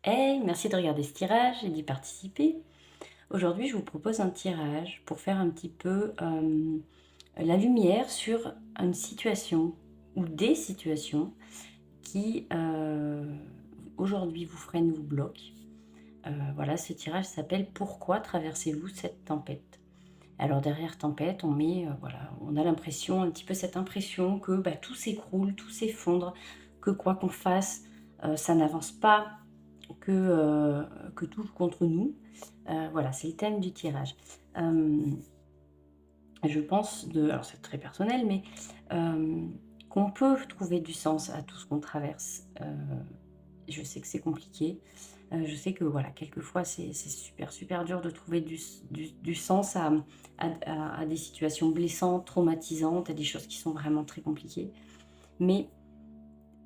Hey, merci de regarder ce tirage et d'y participer. Aujourd'hui, je vous propose un tirage pour faire un petit peu la lumière sur une situation ou des situations qui aujourd'hui vous freinent, vous bloquent. Voilà, ce tirage s'appelle Pourquoi traversez-vous cette tempête? Alors derrière tempête, on met, voilà, on a l'impression, un petit peu cette impression que bah, tout s'écroule, tout s'effondre, que quoi qu'on fasse, ça n'avance pas, que tout joue contre nous. Voilà, c'est le thème du tirage. Hem, je pense alors c'est très personnel, mais qu'on peut trouver du sens à tout ce qu'on traverse. Je sais que c'est compliqué. Je sais que voilà, quelquefois c'est super, super dur de trouver du sens à des situations blessantes, traumatisantes, à des choses qui sont vraiment très compliquées. Mais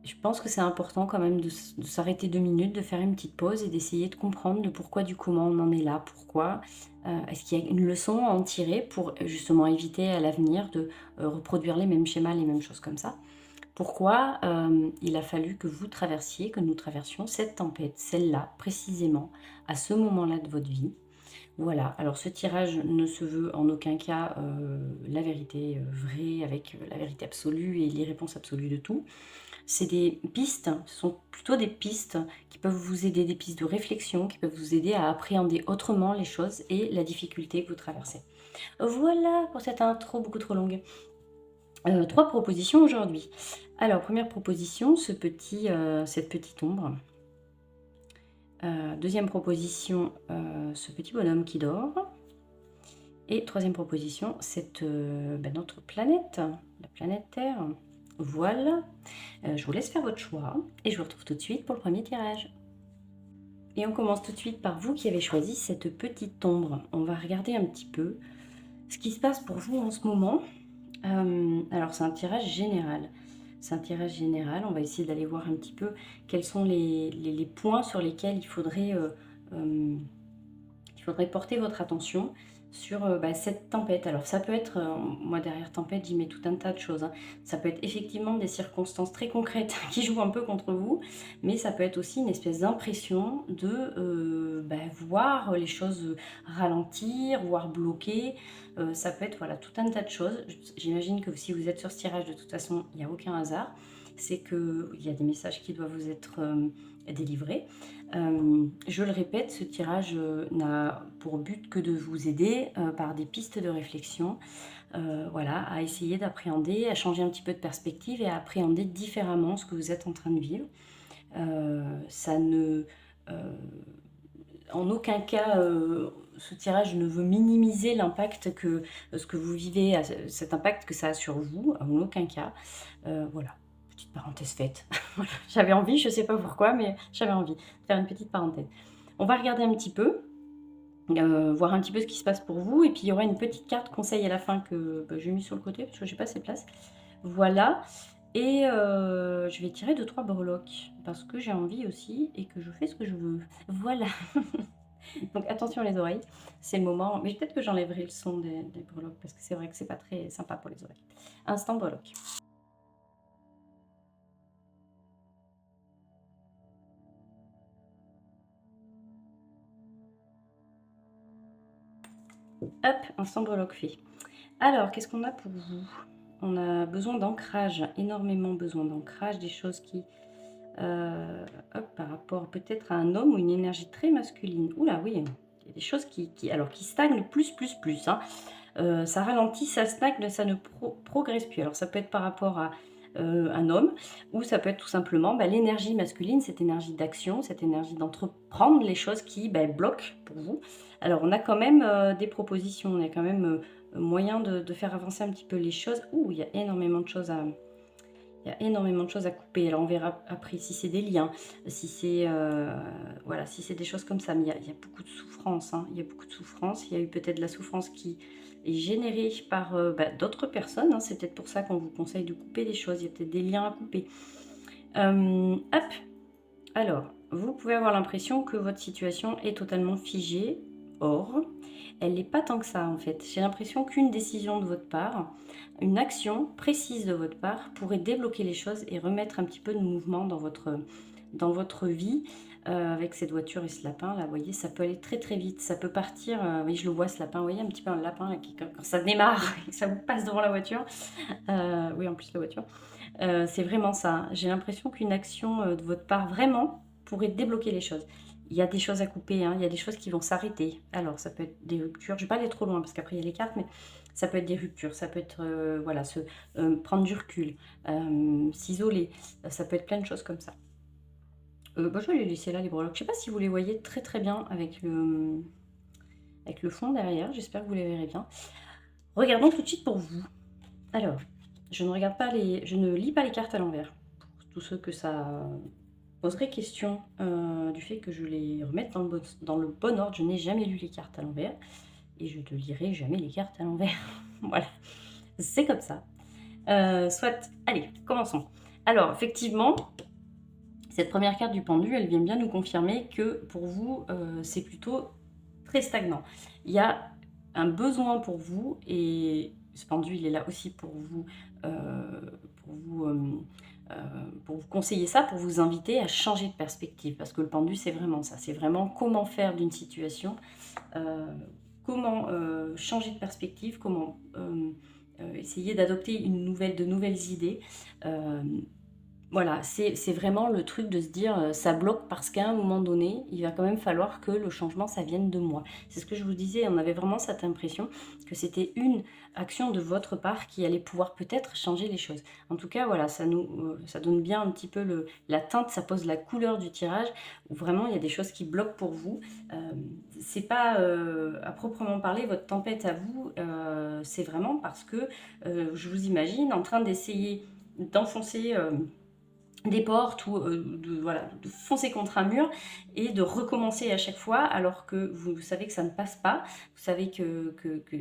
je pense que c'est important quand même de s'arrêter 2 minutes, de faire une petite pause et d'essayer de comprendre le pourquoi du comment on en est là. Pourquoi? Est-ce qu'il y a une leçon à en tirer pour, justement éviter à l'avenir de, reproduire les mêmes schémas, les mêmes choses comme ça? Pourquoi, il a fallu que vous traversiez, que nous traversions cette tempête, celle-là précisément, à ce moment-là de votre vie? Voilà, alors ce tirage ne se veut en aucun cas, la vérité, vraie avec, la vérité absolue et les réponses absolues de tout. C'est des pistes, ce sont plutôt des pistes qui peuvent vous aider, des pistes de réflexion qui peuvent vous aider à appréhender autrement les choses et la difficulté que vous traversez. Voilà pour cette intro beaucoup trop longue. 3 propositions aujourd'hui. Alors première proposition, cette petite ombre. 2e proposition, ce petit bonhomme qui dort. Et troisième proposition, notre planète, la planète Terre. Voilà, je vous laisse faire votre choix et je vous retrouve tout de suite pour le premier tirage. Et on commence tout de suite par vous qui avez choisi cette petite ombre. On va regarder un petit peu ce qui se passe pour vous en ce moment. Alors c'est un tirage général. C'est un tirage général. On va essayer d'aller voir un petit peu quels sont les points sur lesquels il faudrait porter votre attention sur cette tempête. Alors ça peut être, moi derrière tempête, j'y mets tout un tas de choses, hein. Ça peut être effectivement des circonstances très concrètes qui jouent un peu contre vous, mais ça peut être aussi une espèce d'impression de voir les choses ralentir, voire bloquer. Ça peut être voilà, tout un tas de choses. J'imagine que si vous êtes sur ce tirage, de toute façon, il n'y a aucun hasard. C'est qu'il y a des messages qui doivent vous être délivrés. Je le répète, ce tirage n'a pour but que de vous aider par des pistes de réflexion, voilà, à essayer d'appréhender, à changer un petit peu de perspective et à appréhender différemment ce que vous êtes en train de vivre. Ça ne, en aucun cas, ce tirage ne veut minimiser l'impact que ce que vous vivez, cet impact que ça a sur vous, en aucun cas. Voilà, petite parenthèse faite. Voilà, j'avais envie, je ne sais pas pourquoi, mais j'avais envie de faire une petite parenthèse. On va regarder un petit peu, voir un petit peu ce qui se passe pour vous et puis il y aura une petite carte conseil à la fin que, j'ai mis sur le côté parce que j'ai pas assez de place. Voilà et je vais tirer 2-3 breloques parce que j'ai envie aussi et que je fais ce que je veux. Voilà, donc attention les oreilles, c'est le moment mais peut-être que j'enlèverai le son des breloques parce que c'est vrai que c'est pas très sympa pour les oreilles. Instant breloque. Hop, instant breloque fait. Alors, qu'est-ce qu'on a pour vous? On a besoin d'ancrage, énormément besoin d'ancrage, des choses qui, par rapport peut-être à un homme ou une énergie très masculine. Ouh là, oui, il y a des choses qui stagnent plus, hein. Ça ralentit, ça stagne, ça ne progresse plus. Alors ça peut être par rapport à, un homme ou ça peut être tout simplement, l'énergie masculine, cette énergie d'action, cette énergie d'entreprendre les choses qui, bloquent pour vous. Alors on a quand même, des propositions, on a quand même, moyen de faire avancer un petit peu les choses. Ouh, il y a énormément de choses à couper. Alors on verra après si c'est des liens, si c'est, voilà, si c'est des choses comme ça. Mais il y a beaucoup de souffrance, hein. Il y a beaucoup de souffrance. Il y a eu peut-être de la souffrance qui est générée par, d'autres personnes, hein. C'est peut-être pour ça qu'on vous conseille de couper des choses. Il y a peut-être des liens à couper. Hop, alors, vous pouvez avoir l'impression que votre situation est totalement figée. Or, elle n'est pas tant que ça en fait. J'ai l'impression qu'une décision de votre part, une action précise de votre part pourrait débloquer les choses et remettre un petit peu de mouvement dans votre vie. avec cette voiture et ce lapin là, vous voyez, ça peut aller très très vite, ça peut partir, oui je le vois ce lapin, vous voyez un petit peu un lapin là, qui quand ça démarre et que ça vous passe devant la voiture, oui en plus la voiture, c'est vraiment ça. J'ai l'impression qu'une action, de votre part vraiment pourrait débloquer les choses. Il y a des choses à couper, hein, il y a des choses qui vont s'arrêter. Alors ça peut être des ruptures, je ne vais pas aller trop loin parce qu'après il y a les cartes, mais ça peut être des ruptures, ça peut être, voilà, prendre du recul, s'isoler, ça peut être plein de choses comme ça. Bah, je vais les laisser là, les breloques. Je ne sais pas si vous les voyez très très bien avec le fond derrière, j'espère que vous les verrez bien. Regardons tout de suite pour vous. Alors, je ne lis pas les cartes à l'envers. Pour tous ceux que ça poserait question du fait que je les remette dans le bon ordre, je n'ai jamais lu les cartes à l'envers et je ne lirai jamais les cartes à l'envers. Voilà, c'est comme ça. Soit, allez, commençons. Alors, effectivement, cette première carte du pendu, elle vient bien nous confirmer que pour vous, c'est plutôt très stagnant. Il y a un besoin pour vous et ce pendu, il est là aussi pour vous, pour vous conseiller ça, pour vous inviter à changer de perspective. Parce que le pendu, c'est vraiment ça. C'est vraiment comment faire d'une situation, euh, comment changer de perspective, comment essayer d'adopter de nouvelles idées. Voilà, c'est vraiment le truc de se dire, ça bloque parce qu'à un moment donné, il va quand même falloir que le changement, ça vienne de moi. C'est ce que je vous disais, on avait vraiment cette impression que c'était une action de votre part qui allait pouvoir peut-être changer les choses. En tout cas, voilà, ça donne bien un petit peu la teinte, ça pose la couleur du tirage, où vraiment il y a des choses qui bloquent pour vous. C'est pas, à proprement parler, votre tempête à vous, c'est vraiment parce que, je vous imagine en train d'essayer d'enfoncer, des portes ou voilà, de foncer contre un mur et de recommencer à chaque fois alors que vous savez que ça ne passe pas, vous savez que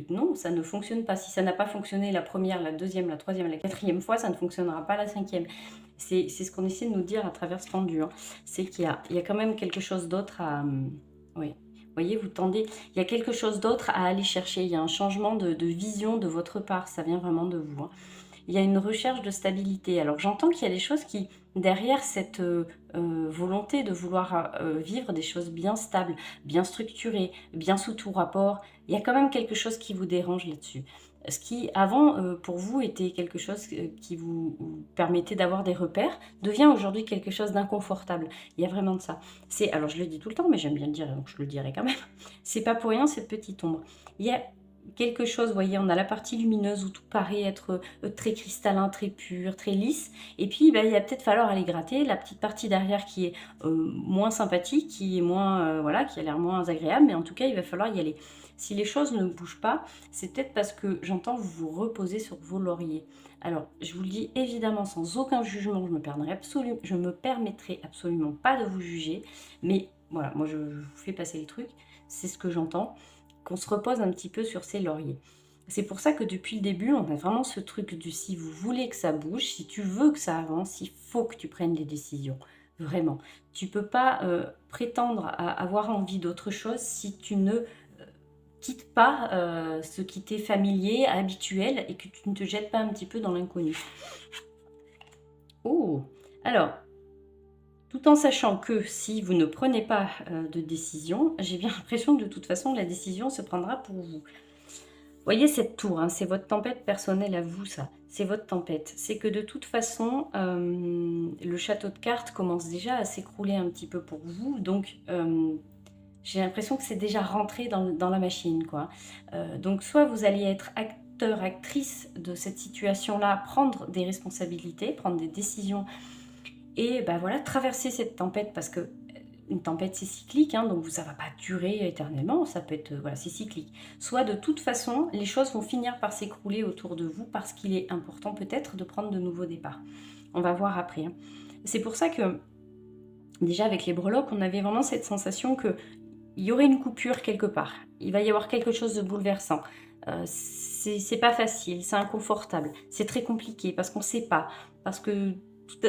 non, ça ne fonctionne pas. Si ça n'a pas fonctionné la première, la deuxième, la troisième, la quatrième fois, ça ne fonctionnera pas la cinquième. C'est ce qu'on essaie de nous dire à travers ce pendu, hein. C'est qu'il y a quand même quelque chose d'autre à... oui. Vous voyez, vous tendez, il y a quelque chose d'autre à aller chercher, il y a un changement de vision de votre part, ça vient vraiment de vous, hein. Il y a une recherche de stabilité. Alors j'entends qu'il y a des choses qui, derrière cette volonté de vouloir vivre des choses bien stables, bien structurées, bien sous tout rapport, il y a quand même quelque chose qui vous dérange là-dessus. Ce qui, avant, pour vous, était quelque chose qui vous permettait d'avoir des repères, devient aujourd'hui quelque chose d'inconfortable. Il y a vraiment de ça. Alors je le dis tout le temps, mais j'aime bien le dire, donc je le dirai quand même. C'est pas pour rien cette petite ombre. Il y a quelque chose, vous voyez, on a la partie lumineuse où tout paraît être très cristallin, très pur, très lisse. Et puis, il va peut-être falloir aller gratter la petite partie derrière qui est moins sympathique, qui est moins, voilà, qui a l'air moins agréable. Mais en tout cas, il va falloir y aller. Si les choses ne bougent pas, c'est peut-être parce que j'entends vous vous reposer sur vos lauriers. Alors, je vous le dis évidemment sans aucun jugement, je me permettrai absolument pas de vous juger. Mais voilà, moi, je vous fais passer les trucs. C'est ce que j'entends, qu'on se repose un petit peu sur ses lauriers. C'est pour ça que depuis le début, on a vraiment ce truc du si vous voulez que ça bouge, si tu veux que ça avance, il faut que tu prennes des décisions. Vraiment. Tu ne peux pas prétendre à avoir envie d'autre chose si tu ne quittes pas ce qui t'est familier, habituel, et que tu ne te jettes pas un petit peu dans l'inconnu. Oh, alors, tout en sachant que si vous ne prenez pas de décision, j'ai bien l'impression que de toute façon, la décision se prendra pour vous. Voyez cette tour, hein, c'est votre tempête personnelle à vous, ça. C'est votre tempête. C'est que de toute façon, le château de cartes commence déjà à s'écrouler un petit peu pour vous. Donc, j'ai l'impression que c'est déjà rentré dans la machine, quoi. Donc, soit vous allez être acteur, actrice de cette situation-là, prendre des responsabilités, prendre des décisions et ben voilà, traverser cette tempête parce que une tempête, c'est cyclique, hein, donc ça ne va pas durer éternellement, ça peut être, voilà, c'est cyclique. Soit de toute façon, les choses vont finir par s'écrouler autour de vous parce qu'il est important peut-être de prendre de nouveaux départs. On va voir après, hein. C'est pour ça que, déjà avec les breloques, on avait vraiment cette sensation qu'il y aurait une coupure quelque part. Il va y avoir quelque chose de bouleversant. C'est pas facile, c'est inconfortable, c'est très compliqué parce qu'on ne sait pas, parce que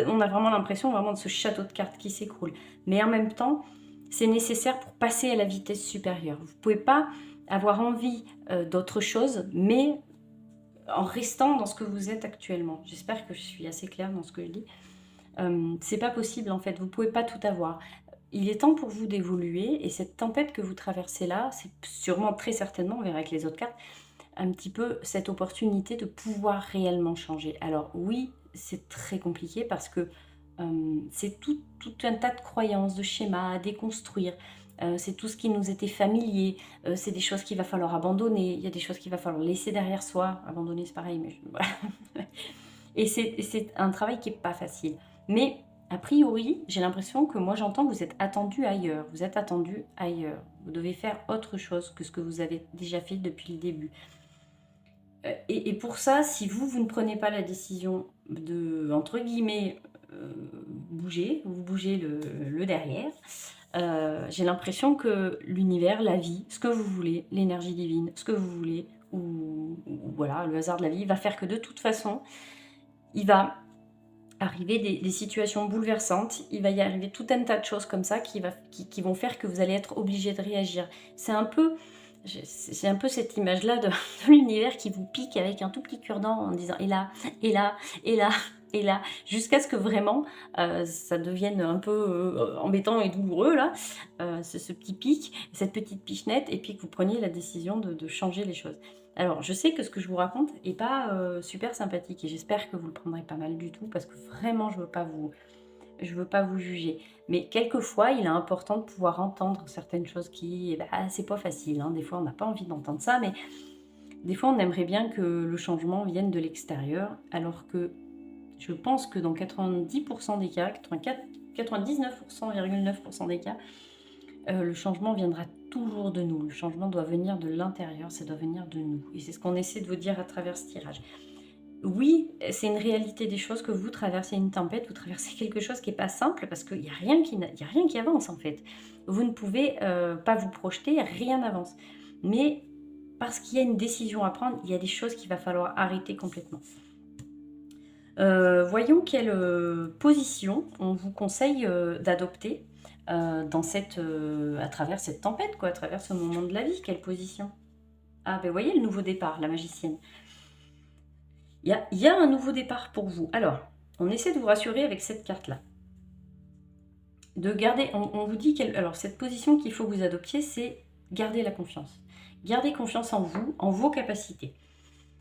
on a vraiment l'impression vraiment de ce château de cartes qui s'écroule. Mais en même temps, c'est nécessaire pour passer à la vitesse supérieure. Vous ne pouvez pas avoir envie d'autre chose, mais en restant dans ce que vous êtes actuellement. J'espère que je suis assez claire dans ce que je dis. C'est pas possible en fait, vous ne pouvez pas tout avoir. il est temps pour vous d'évoluer et cette tempête que vous traversez là, c'est sûrement, très certainement, on verra avec les autres cartes, un petit peu cette opportunité de pouvoir réellement changer. Alors oui, c'est très compliqué parce que c'est tout un tas de croyances, de schémas à déconstruire. C'est tout ce qui nous était familier. C'est des choses qu'il va falloir abandonner. Il y a des choses qu'il va falloir laisser derrière soi. Abandonner, c'est pareil, mais voilà. Et c'est un travail qui n'est pas facile. Mais a priori, j'ai l'impression que moi j'entends que vous êtes attendu ailleurs. Vous êtes attendu ailleurs. Vous devez faire autre chose que ce que vous avez déjà fait depuis le début. Et pour ça, si vous ne prenez pas la décision de, entre guillemets, bouger, vous bougez le derrière, j'ai l'impression que l'univers, la vie, ce que vous voulez, l'énergie divine, ce que vous voulez, ou voilà, le hasard de la vie, va faire que de toute façon, il va arriver des situations bouleversantes, il va y arriver tout un tas de choses comme ça qui vont faire que vous allez être obligé de réagir. C'est un peu cette image-là de l'univers qui vous pique avec un tout petit cure-dent en disant et là, et là, et là, et là, jusqu'à ce que vraiment ça devienne un peu embêtant et douloureux là, ce petit pic, cette petite pichenette, et puis que vous preniez la décision de changer les choses. Alors, je sais que ce que je vous raconte n'est pas super sympathique et j'espère que vous le prendrez pas mal du tout parce que vraiment, je veux pas vous juger. Mais quelquefois, il est important de pouvoir entendre certaines choses qui, c'est pas facile, hein. Des fois, on n'a pas envie d'entendre ça, mais des fois, on aimerait bien que le changement vienne de l'extérieur, alors que je pense que dans 90% des cas, 99,9% des cas, le changement viendra toujours de nous. Le changement doit venir de l'intérieur, ça doit venir de nous. Et c'est ce qu'on essaie de vous dire à travers ce tirage. Oui, c'est une réalité des choses que vous traversez une tempête, vous traversez quelque chose qui n'est pas simple parce qu'il n'y a rien qui avance en fait. Vous ne pouvez pas vous projeter, rien n'avance. Mais parce qu'il y a une décision à prendre, il y a des choses qu'il va falloir arrêter complètement. Voyons quelle position on vous conseille d'adopter à travers cette tempête, quoi, à travers ce moment de la vie. Quelle position? Ah ben voyez le nouveau départ, la magicienne. Il y a un nouveau départ pour vous. Alors, on essaie de vous rassurer avec cette carte-là. De garder, on vous dit alors cette position qu'il faut que vous adoptiez, c'est garder la confiance. Gardez confiance en vous, en vos capacités.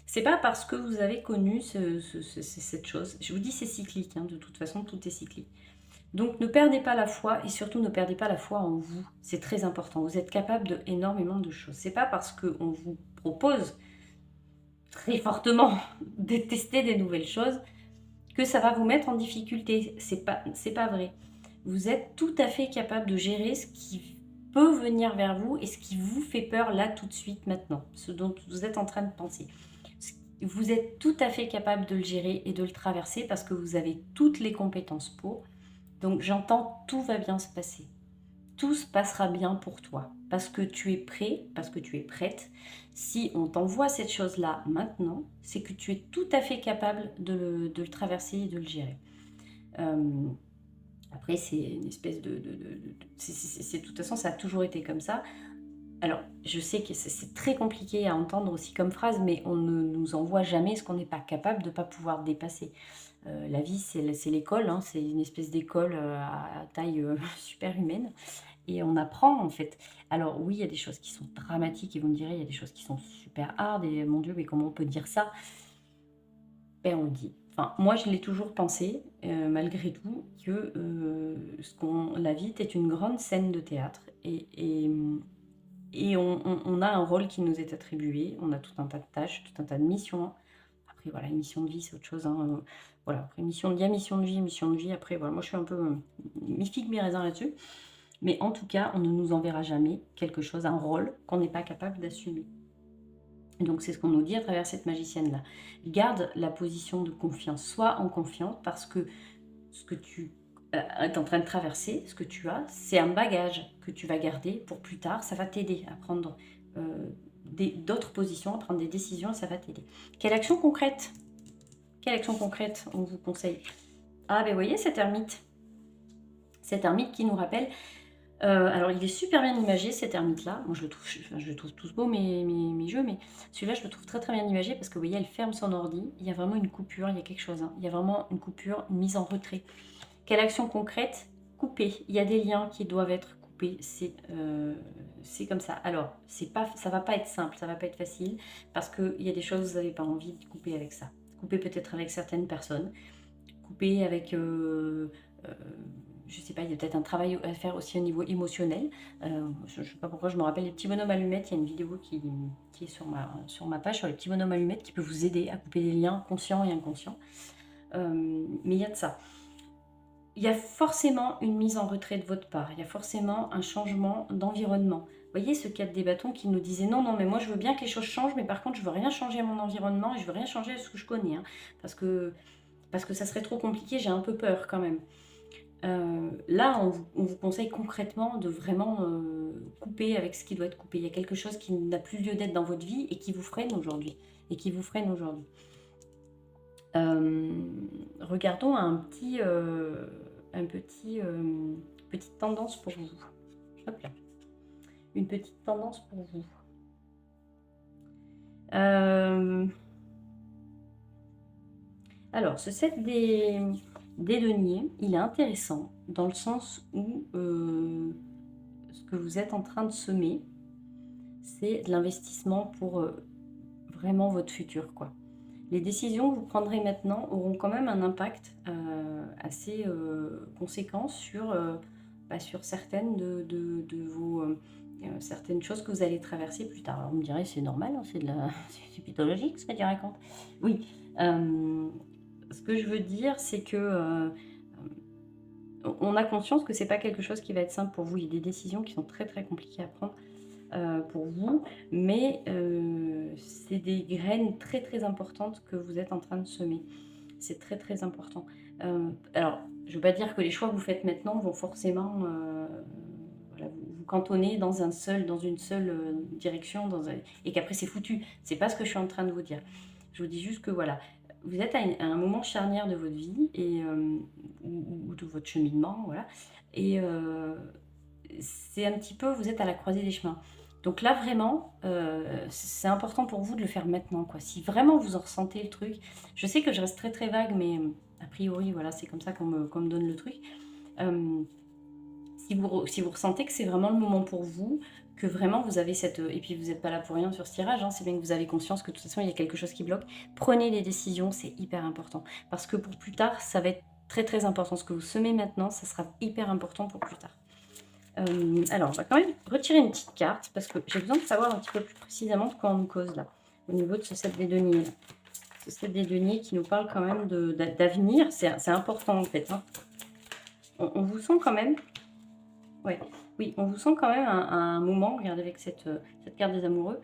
C'est pas parce que vous avez connu cette chose. Je vous dis, c'est cyclique, hein, de toute façon, tout est cyclique. Donc, ne perdez pas la foi et surtout ne perdez pas la foi en vous. C'est très important. Vous êtes capable de énormément de choses. C'est pas parce qu'on vous propose très fortement de tester des nouvelles choses que ça va vous mettre en difficulté. C'est pas vrai. Vous êtes tout à fait capable de gérer ce qui peut venir vers vous et ce qui vous fait peur là tout de suite maintenant, ce dont vous êtes en train de penser. Vous êtes tout à fait capable de le gérer et de le traverser parce que vous avez toutes les compétences pour. Donc j'entends, tout va bien se passer. Tout se passera bien pour toi parce que tu es prêt, parce que tu es prête. Si on t'envoie cette chose-là maintenant, c'est que tu es tout à fait capable de le traverser et de le gérer. Après, c'est une espèce de de toute façon, ça a toujours été comme ça. Alors, je sais que c'est très compliqué à entendre aussi comme phrase, mais on ne nous envoie jamais ce qu'on n'est pas capable de ne pas pouvoir dépasser. La vie, c'est l'école, hein, c'est une espèce d'école à taille super humaine. Et on apprend, en fait. Alors oui, il y a des choses qui sont dramatiques, et vous me direz, il y a des choses qui sont super hard, et mon Dieu, mais comment on peut dire ça? Ben, on le dit. Enfin, moi, je l'ai toujours pensé, malgré tout, que la vie est une grande scène de théâtre. Et on a un rôle qui nous est attribué, on a tout un tas de tâches, tout un tas de missions. Après, voilà, une mission de vie, c'est autre chose, hein, voilà, après mission de vie, mission de vie, après, voilà, moi je suis un peu mi-figue, mi-raisin là-dessus. Mais en tout cas, on ne nous enverra jamais quelque chose, un rôle qu'on n'est pas capable d'assumer. Donc c'est ce qu'on nous dit à travers cette magicienne-là. Garde la position de confiance, sois en confiance parce que ce que tu es en train de traverser, ce que tu as, c'est un bagage que tu vas garder pour plus tard. Ça va t'aider à prendre d'autres positions, à prendre des décisions, ça va t'aider. Quelle action concrète on vous conseille? Ah ben vous voyez cet ermite qui nous rappelle. Alors il est super bien imagé cet ermite-là. Moi je le trouve tous beaux mes jeux, mais celui-là je le trouve très très bien imagé parce que vous voyez, elle ferme son ordi. Il y a vraiment une coupure, il y a quelque chose. Hein. Il y a vraiment une coupure, une mise en retrait. Quelle action concrète couper. Il y a des liens qui doivent être coupés. C'est comme ça. Alors, ça va pas être simple, ça va pas être facile, parce qu'il y a des choses que vous n'avez pas envie de couper avec ça. Couper peut-être avec certaines personnes, couper avec... je sais pas, il y a peut-être un travail à faire aussi au niveau émotionnel. Je ne sais pas pourquoi je me rappelle les petits bonhommes allumettes. Il y a une vidéo qui est sur ma page sur les petits bonhommes allumettes qui peut vous aider à couper les liens conscients et inconscients. Mais il y a de ça. Il y a forcément une mise en retrait de votre part. Il y a forcément un changement d'environnement. Vous voyez ce 4 des bâtons qui nous disait non, non, mais moi je veux bien que les choses changent, mais par contre je veux rien changer à mon environnement et je veux rien changer à ce que je connais. Hein, parce que ça serait trop compliqué, j'ai un peu peur quand même. Là, on vous conseille concrètement de vraiment couper avec ce qui doit être coupé. Il y a quelque chose qui n'a plus lieu d'être dans votre vie et qui vous freine aujourd'hui. Regardons petite tendance pour vous. Hop là. Une petite tendance pour vous. Alors, ce set des deniers, il est intéressant dans le sens où ce que vous êtes en train de semer, c'est de l'investissement pour vraiment votre futur, quoi. Les décisions que vous prendrez maintenant auront quand même un impact assez conséquent sur certaines de vos certaines choses que vous allez traverser plus tard. Alors, vous me direz, c'est normal, hein, c'est mythologique ce que tu racontes. Oui. Ce que je veux dire, c'est que on a conscience que c'est pas quelque chose qui va être simple pour vous. Il y a des décisions qui sont très très compliquées à prendre pour vous, mais c'est des graines très très importantes que vous êtes en train de semer. C'est très très important. Alors, je ne veux pas dire que les choix que vous faites maintenant vont forcément voilà, vous cantonner dans une seule direction, et qu'après c'est foutu. C'est pas ce que je suis en train de vous dire. Je vous dis juste que voilà, vous êtes à un moment charnière de votre vie et, ou de votre cheminement, voilà. Et c'est un petit peu, vous êtes à la croisée des chemins. Donc là, vraiment, c'est important pour vous de le faire maintenant, quoi. Si vraiment vous en ressentez le truc, je sais que je reste très très vague, mais a priori, voilà, c'est comme ça qu'on me donne le truc. Si vous ressentez que c'est vraiment le moment pour vous, que vraiment vous avez cette... Et puis vous n'êtes pas là pour rien sur ce tirage, hein, c'est bien que vous avez conscience que de toute façon il y a quelque chose qui bloque. Prenez les décisions, c'est hyper important. Parce que pour plus tard, ça va être très très important. Ce que vous semez maintenant, ça sera hyper important pour plus tard. Alors, on va quand même retirer une petite carte parce que j'ai besoin de savoir un petit peu plus précisément de quoi on nous cause là, au niveau de ce set des deniers. Ce set des deniers qui nous parle quand même d'avenir, c'est important en fait. Hein. On vous sent quand même, ouais, oui, on vous sent quand même à un moment, regardez avec cette carte des amoureux,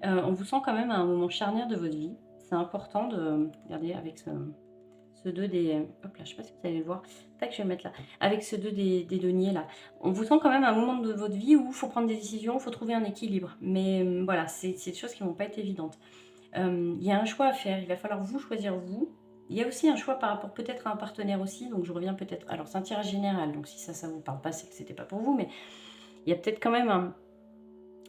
on vous sent quand même à un moment charnière de votre vie. C'est important de, regardez avec ce 2 des... Hop là, je ne sais pas si vous allez le voir. Tac, je vais le mettre là. Avec ce 2 des deniers là. On vous sent quand même à un moment de votre vie où il faut prendre des décisions, il faut trouver un équilibre. Mais voilà, c'est des choses qui ne vont pas être évidentes. Il y a un choix à faire. Il va falloir vous choisir vous. Il y a aussi un choix par rapport peut-être à un partenaire aussi. Donc je reviens peut-être... Alors c'est un tirage général. Donc si ça ne vous parle pas, c'est que ce n'était pas pour vous. Mais il y a peut-être quand même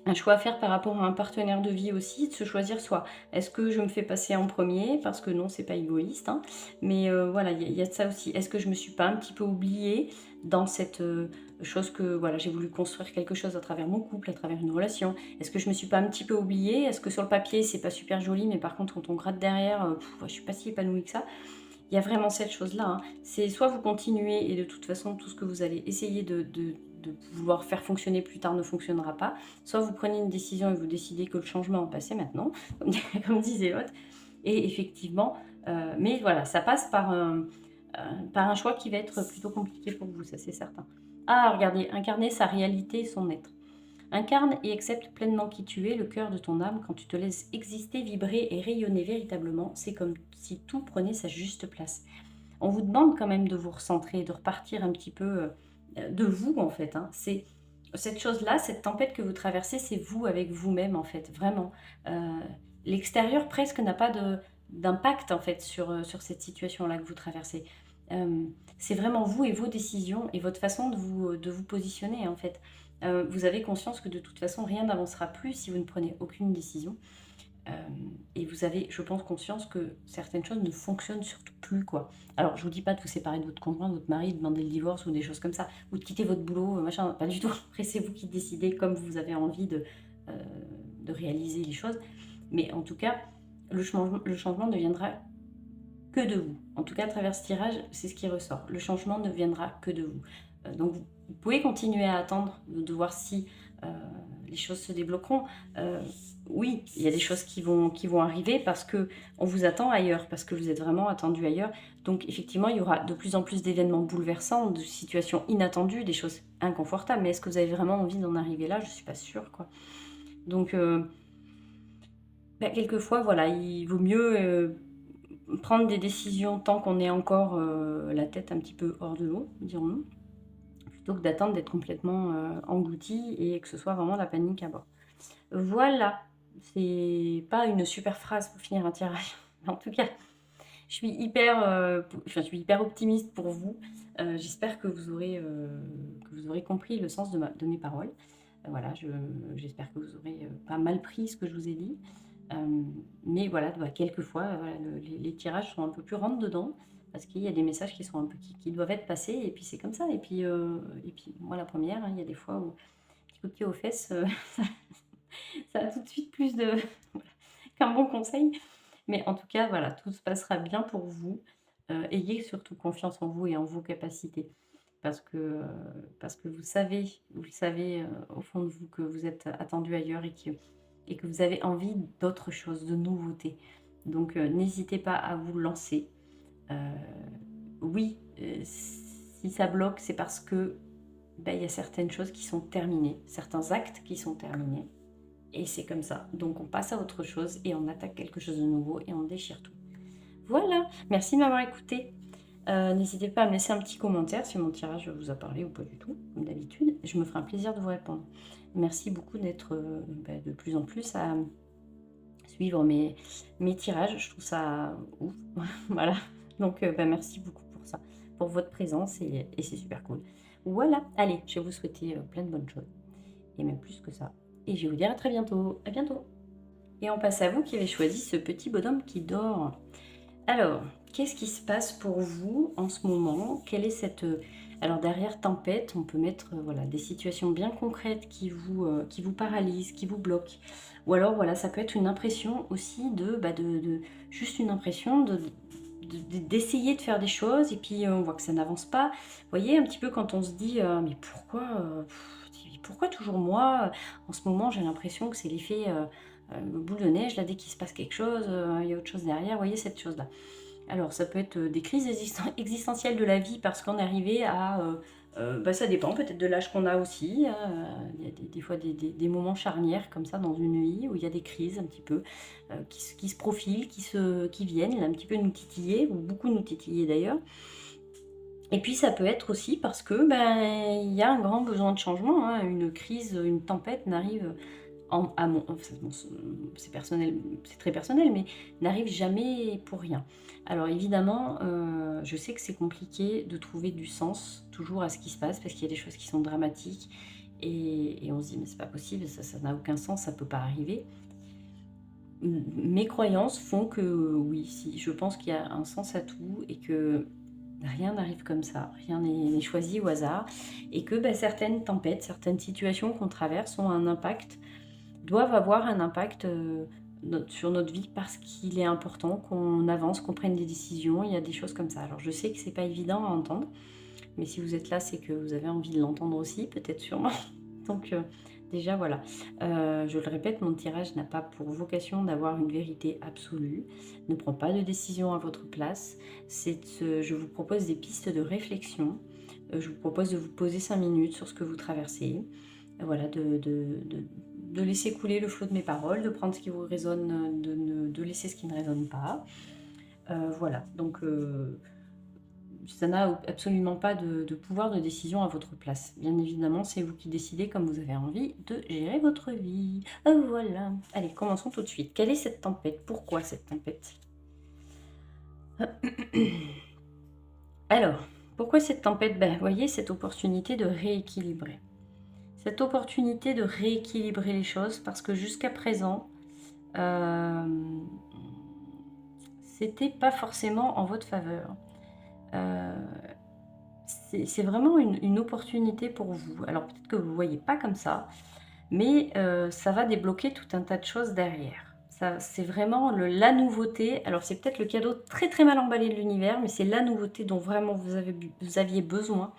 un choix à faire par rapport à un partenaire de vie aussi, de se choisir soi. Est-ce que je me fais passer en premier? Parce que non, c'est pas égoïste. Hein. Mais voilà, il y a de ça aussi. Est-ce que je me suis pas un petit peu oubliée dans cette chose que voilà, j'ai voulu construire quelque chose à travers mon couple, à travers une relation? Est-ce que je me suis pas un petit peu oubliée? Est-ce que sur le papier, c'est pas super joli, mais par contre, quand on gratte derrière, je suis pas si épanouie que ça. Il y a vraiment cette chose-là. Hein. C'est soit vous continuez et de toute façon, tout ce que vous allez essayer de vouloir faire fonctionner plus tard ne fonctionnera pas. Soit vous prenez une décision et vous décidez que le changement est passé maintenant, comme disait l'autre. Et effectivement, mais voilà, ça passe par un choix qui va être plutôt compliqué pour vous, ça c'est certain. Ah, regardez, incarner sa réalité et son être. Incarne et accepte pleinement qui tu es, le cœur de ton âme. Quand tu te laisses exister, vibrer et rayonner véritablement, c'est comme si tout prenait sa juste place. On vous demande quand même de vous recentrer, de repartir un petit peu de vous en fait. Hein. C'est cette chose-là, cette tempête que vous traversez, c'est vous avec vous-même en fait, vraiment. L'extérieur presque n'a pas d'impact en fait sur cette situation-là que vous traversez. C'est vraiment vous et vos décisions et votre façon de vous positionner en fait. Vous avez conscience que de toute façon rien n'avancera plus si vous ne prenez aucune décision. Et vous avez, je pense, conscience que certaines choses ne fonctionnent surtout plus, quoi. Alors, je vous dis pas de vous séparer de votre conjoint, de votre mari, de demander le divorce ou des choses comme ça, ou de quitter votre boulot, machin, pas du tout. Après, c'est vous qui décidez comme vous avez envie euh, de réaliser les choses. Mais en tout cas, le changement ne viendra que de vous. En tout cas, à travers ce tirage, c'est ce qui ressort. Le changement ne viendra que de vous. Donc, vous pouvez continuer à attendre de voir si euh, les choses se débloqueront. Oui, il y a des choses qui vont arriver parce que on vous attend ailleurs, parce que vous êtes vraiment attendu ailleurs. Donc, effectivement, il y aura de plus en plus d'événements bouleversants, de situations inattendues, des choses inconfortables. Mais est-ce que vous avez vraiment envie d'en arriver là? Je ne suis pas sûre, quoi. Donc, quelquefois, voilà, il vaut mieux prendre des décisions tant qu'on est encore la tête un petit peu hors de l'eau, dirons-nous, plutôt que d'attendre d'être complètement englouti et que ce soit vraiment la panique à bord. Voilà, c'est pas une super phrase pour finir un tirage, mais en tout cas, je suis hyper optimiste pour vous. J'espère que vous aurez compris le sens de mes paroles. Voilà, j'espère que vous aurez pas mal pris ce que je vous ai dit. Mais voilà, quelquefois, voilà, les tirages sont un peu plus rentre dedans parce qu'il y a des messages qui sont un peu qui doivent être passés et puis c'est comme ça. Et puis moi, la première, hein, il y a des fois où petit coup de pied aux fesses, ça a tout de suite plus de voilà, qu'un bon conseil. Mais en tout cas, voilà, tout se passera bien pour vous. Ayez surtout confiance en vous et en vos capacités parce que vous le savez, au fond de vous que vous êtes attendu ailleurs et que vous avez envie d'autre chose, de nouveautés. Donc, n'hésitez pas à vous lancer. Heu, oui, si ça bloque, c'est parce que, il y a certaines choses qui sont terminées, certains actes qui sont terminés et c'est comme ça. Donc on passe à autre chose et on attaque quelque chose de nouveau et on déchire tout. Voilà, merci de m'avoir écouté. N'hésitez pas à me laisser un petit commentaire si mon tirage vous a parlé ou pas du tout, comme d'habitude. Je me ferai un plaisir de vous répondre. Merci beaucoup d'être de plus en plus à suivre mes tirages. Je trouve ça ouf. Voilà. Donc, merci beaucoup pour ça, pour votre présence et c'est super cool. Voilà. Allez, je vais vous souhaiter plein de bonnes choses et même plus que ça. Et je vais vous dire à très bientôt. À bientôt. Et on passe à vous qui avez choisi ce petit bonhomme qui dort. Alors, qu'est-ce qui se passe pour vous en ce moment? Quelle est cette... Alors derrière tempête, on peut mettre voilà, des situations bien concrètes qui vous paralysent, qui vous bloquent. Ou alors voilà, ça peut être une impression aussi juste une impression d'essayer de faire des choses et puis on voit que ça n'avance pas. Vous voyez un petit peu quand on se dit mais pourquoi toujours moi? En ce moment j'ai l'impression que c'est l'effet boule de neige, là dès qu'il se passe quelque chose, il y a autre chose derrière, vous voyez cette chose-là. Alors, ça peut être des crises existentielles de la vie parce qu'on est arrivé à... ça dépend peut-être de l'âge qu'on a aussi. Il y a des fois des moments charnières comme ça dans une vie où il y a des crises un petit peu qui se profilent, qui viennent là, un petit peu nous titiller, ou beaucoup nous titiller d'ailleurs. Et puis ça peut être aussi parce que il y a un grand besoin de changement, hein. Une crise, une tempête n'arrive c'est personnel, c'est très personnel, mais n'arrive jamais pour rien. Alors évidemment, je sais que c'est compliqué de trouver du sens toujours à ce qui se passe parce qu'il y a des choses qui sont dramatiques et on se dit mais c'est pas possible, ça n'a aucun sens, ça peut pas arriver. Mes croyances font que oui, si, je pense qu'il y a un sens à tout et que rien n'arrive comme ça, rien n'est choisi au hasard et que certaines tempêtes, certaines situations qu'on traverse ont un impact doivent avoir un impact sur notre vie parce qu'il est important qu'on avance, qu'on prenne des décisions. Il y a des choses comme ça. Alors je sais que c'est pas évident à entendre, mais si vous êtes là, c'est que vous avez envie de l'entendre aussi, peut-être sûrement. Donc déjà voilà. Je le répète, mon tirage n'a pas pour vocation d'avoir une vérité absolue. Ne prends pas de décision à votre place. Je vous propose des pistes de réflexion. Je vous propose de vous poser 5 minutes sur ce que vous traversez. Voilà, de laisser couler le flot de mes paroles, de prendre ce qui vous résonne, de laisser ce qui ne résonne pas. Voilà, donc ça n'a absolument pas de pouvoir de décision à votre place. Bien évidemment, c'est vous qui décidez comme vous avez envie de gérer votre vie. Voilà. Allez, commençons tout de suite. Quelle est cette tempête? Pourquoi cette tempête? Alors, pourquoi cette tempête? Vous voyez, cette opportunité de rééquilibrer. Cette opportunité de rééquilibrer les choses parce que jusqu'à présent, c'était pas forcément en votre faveur. Heu, c'est vraiment une opportunité pour vous. Alors peut-être que vous ne voyez pas comme ça, mais ça va débloquer tout un tas de choses derrière. Ça, c'est vraiment la nouveauté. Alors c'est peut-être le cadeau très, très mal emballé de l'univers, mais c'est la nouveauté dont vraiment vous aviez besoin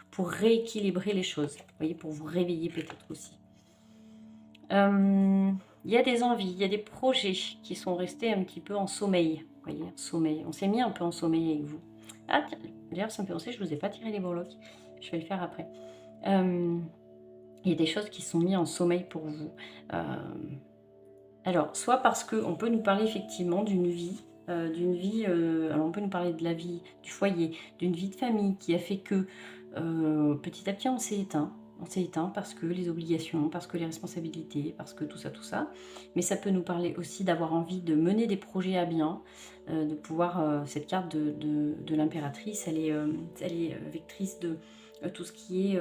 pour rééquilibrer les choses. Vous voyez, pour vous réveiller peut-être aussi. Il y a des envies, il y a des projets qui sont restés un petit peu en sommeil. Vous voyez, en sommeil. On s'est mis un peu en sommeil avec vous. Ah tiens, d'ailleurs ça me fait penser, je ne vous ai pas tiré les breloques. Je vais le faire après. Il y a des choses qui sont mises en sommeil pour vous. Alors, soit parce qu'on peut nous parler effectivement alors on peut nous parler de la vie du foyer, d'une vie de famille qui a fait que petit à petit on s'est éteint. On s'est éteint parce que les obligations, parce que les responsabilités, parce que tout ça, tout ça. Mais ça peut nous parler aussi d'avoir envie de mener des projets à bien, de pouvoir, cette carte de l'impératrice, elle est vectrice de tout ce qui est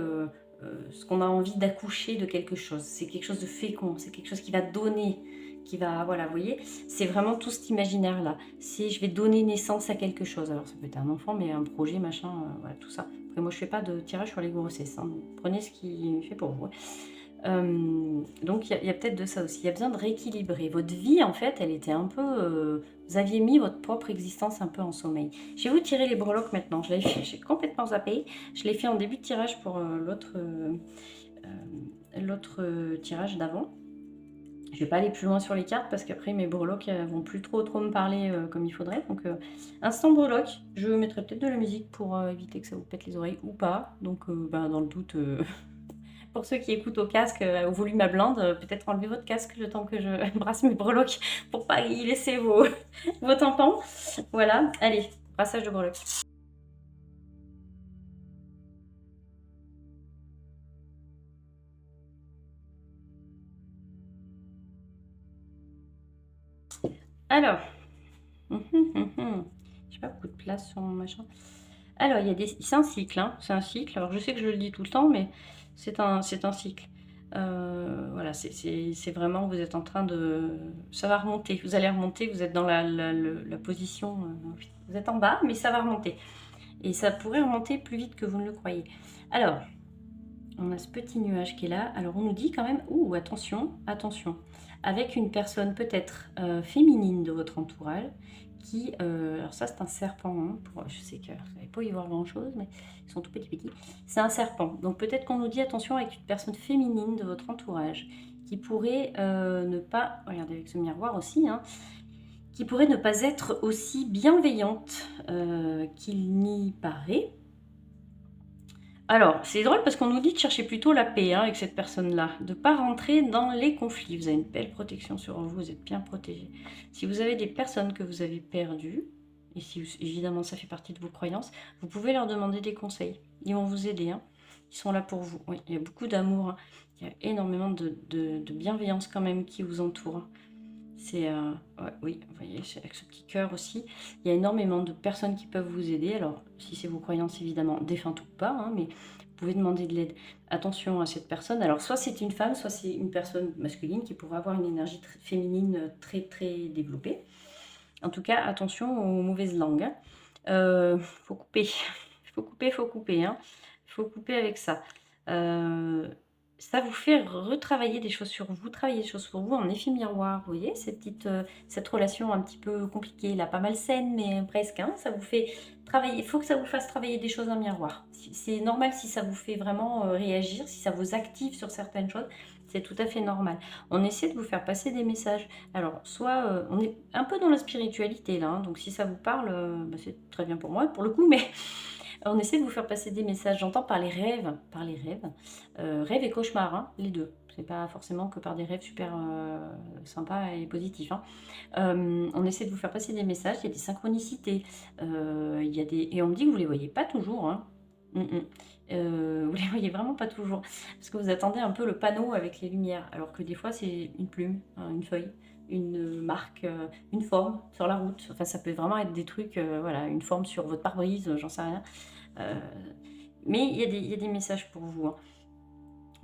ce qu'on a envie d'accoucher de quelque chose. C'est quelque chose de fécond, c'est quelque chose qui va donner, qui va, voilà, vous voyez, c'est vraiment tout cet imaginaire-là. C'est je vais donner naissance à quelque chose. Alors ça peut être un enfant, mais un projet, machin, voilà, tout ça. Après, moi, je fais pas de tirage sur les grossesses. Hein. Prenez ce qui fait pour vous. Donc, il y a peut-être de ça aussi. Il y a besoin de rééquilibrer. Votre vie, en fait, elle était un peu... vous aviez mis votre propre existence un peu en sommeil. Je vais vous tirer les breloques maintenant. Je l'ai fait, j'ai complètement zappé. Je l'ai fait en début de tirage pour l'autre tirage d'avant. Je vais pas aller plus loin sur les cartes parce qu'après mes breloques vont plus trop me parler comme il faudrait. Donc instant breloque, je mettrai peut-être de la musique pour éviter que ça vous pète les oreilles ou pas. Donc dans le doute, pour ceux qui écoutent au casque, au volume à blinde, peut-être enlever votre casque le temps que je brasse mes breloques pour pas y laisser vos tampons. Voilà, allez, brassage de breloques. Alors, j'ai pas beaucoup de place sur mon machin. Alors, c'est un cycle, hein, c'est un cycle. Alors, je sais que je le dis tout le temps, mais c'est un cycle. Voilà, c'est vraiment, vous êtes en train de... Ça va remonter, vous allez remonter, vous êtes dans la position... vous êtes en bas, mais ça va remonter. Et ça pourrait remonter plus vite que vous ne le croyez. Alors, on a ce petit nuage qui est là. Alors, on nous dit quand même... Ouh, attention, attention. Avec une personne peut-être féminine de votre entourage qui... alors ça, c'est un serpent. Hein, je sais que vous n'allez pas y voir grand-chose, mais ils sont tout petits petits. C'est un serpent. Donc, peut-être qu'on nous dit attention avec une personne féminine de votre entourage qui pourrait ne pas... Regardez avec ce miroir aussi, hein, qui pourrait ne pas être aussi bienveillante qu'il n'y paraît. Alors, c'est drôle parce qu'on nous dit de chercher plutôt la paix hein, avec cette personne-là, de ne pas rentrer dans les conflits. Vous avez une belle protection sur vous, vous êtes bien protégé. Si vous avez des personnes que vous avez perdues, et si évidemment ça fait partie de vos croyances, vous pouvez leur demander des conseils. Ils vont vous aider, hein. Ils sont là pour vous. Oui, il y a beaucoup d'amour, hein. Il y a énormément de bienveillance quand même qui vous entoure. Hein. C'est ouais, oui, vous voyez, avec ce petit cœur aussi, il y a énormément de personnes qui peuvent vous aider. Alors, si c'est vos croyances, évidemment, défuntes ou pas, hein, mais vous pouvez demander de l'aide. Attention à cette personne. Alors, soit c'est une femme, soit c'est une personne masculine qui pourrait avoir une énergie féminine très, très développée. En tout cas, attention aux mauvaises langues. Faut couper. Faut couper, faut couper. Hein. Faut couper avec ça. Ça vous fait retravailler des choses sur vous, travailler des choses sur vous en effet miroir, vous voyez, cette relation un petit peu compliquée, là, pas malsaine, mais presque, hein, ça vous fait travailler, il faut que ça vous fasse travailler des choses en miroir. C'est normal si ça vous fait vraiment réagir, si ça vous active sur certaines choses, c'est tout à fait normal. On essaie de vous faire passer des messages. Alors, soit on est un peu dans la spiritualité, là, hein, donc si ça vous parle, bah, c'est très bien pour moi, pour le coup, mais... On essaie de vous faire passer des messages, j'entends par les rêves, rêves et cauchemars, hein, les deux. C'est pas forcément que par des rêves super sympas et positifs. Hein. On essaie de vous faire passer des messages, il y a des synchronicités, et on me dit que vous les voyez pas toujours. Hein. Vous les voyez vraiment pas toujours, parce que vous attendez un peu le panneau avec les lumières, alors que des fois c'est une plume, hein, une feuille, une marque, une forme sur la route. Enfin, ça peut vraiment être des trucs, voilà, une forme sur votre pare-brise, j'en sais rien. Mais il y a des messages pour vous. Hein.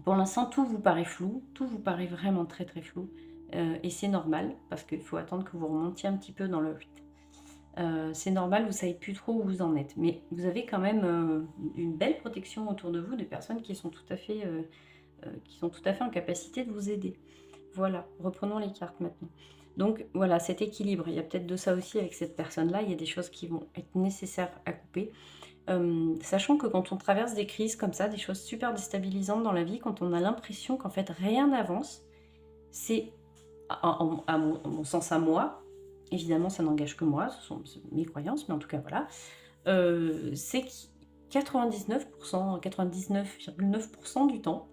Pour l'instant, tout vous paraît flou, tout vous paraît vraiment très très flou. Et c'est normal, parce qu'il faut attendre que vous remontiez un petit peu dans le C'est normal, vous ne savez plus trop où vous en êtes. Mais vous avez quand même une belle protection autour de vous, de personnes qui sont qui sont tout à fait en capacité de vous aider. Voilà, reprenons les cartes maintenant. Donc voilà, cet équilibre, il y a peut-être de ça aussi avec cette personne-là, il y a des choses qui vont être nécessaires à couper. Sachant que quand on traverse des crises comme ça, des choses super déstabilisantes dans la vie, quand on a l'impression qu'en fait rien n'avance, c'est, à mon sens à moi, évidemment ça n'engage que moi, ce sont mes croyances, mais en tout cas voilà, c'est que 99%, 99,9% du temps,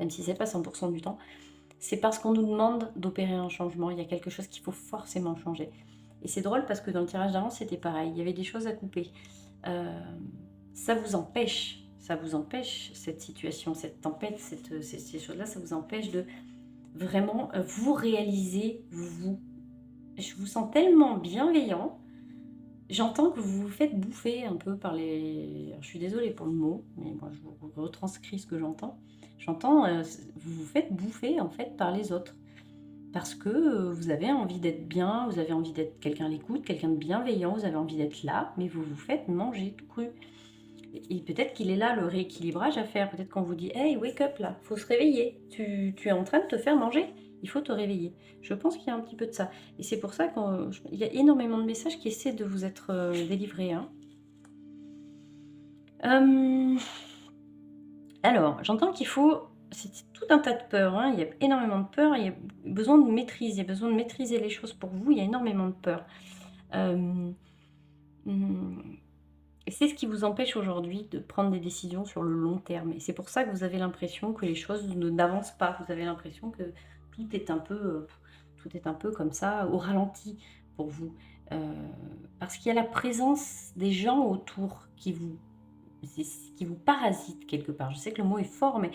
même si c'est pas 100% du temps, c'est parce qu'on nous demande d'opérer un changement. Il y a quelque chose qu'il faut forcément changer. Et c'est drôle parce que dans le tirage d'avant, c'était pareil. Il y avait des choses à couper. Euh, ça vous empêche, cette situation, cette tempête, ces choses-là, ça vous empêche de vraiment vous réaliser, vous. Je vous sens tellement bienveillant. J'entends que vous vous faites bouffer un peu par les... Alors, je suis désolée pour le mot, mais moi je vous retranscris ce que j'entends. J'entends, vous vous faites bouffer en fait par les autres. Parce que vous avez envie d'être bien, vous avez envie d'être quelqu'un à l'écoute, quelqu'un de bienveillant, vous avez envie d'être là, mais vous vous faites manger tout cru. Et peut-être qu'il est là le rééquilibrage à faire. Peut-être qu'on vous dit hey, wake up là, faut se réveiller. Tu es en train de te faire manger, il faut te réveiller. Je pense qu'il y a un petit peu de ça. Et c'est pour ça qu'il y a énormément de messages qui essaient de vous être délivrés. Hein. Alors, j'entends qu'il faut... C'est tout un tas de peurs, hein. Il y a énormément de peurs, il y a besoin de maîtrise, il y a besoin de maîtriser les choses pour vous, il y a énormément de peurs. C'est ce qui vous empêche aujourd'hui de prendre des décisions sur le long terme. Et c'est pour ça que vous avez l'impression que les choses n'avancent pas. Vous avez l'impression que tout est un peu comme ça, au ralenti pour vous. Parce qu'il y a la présence des gens autour qui vous parasitent quelque part. Je sais que le mot est fort, mais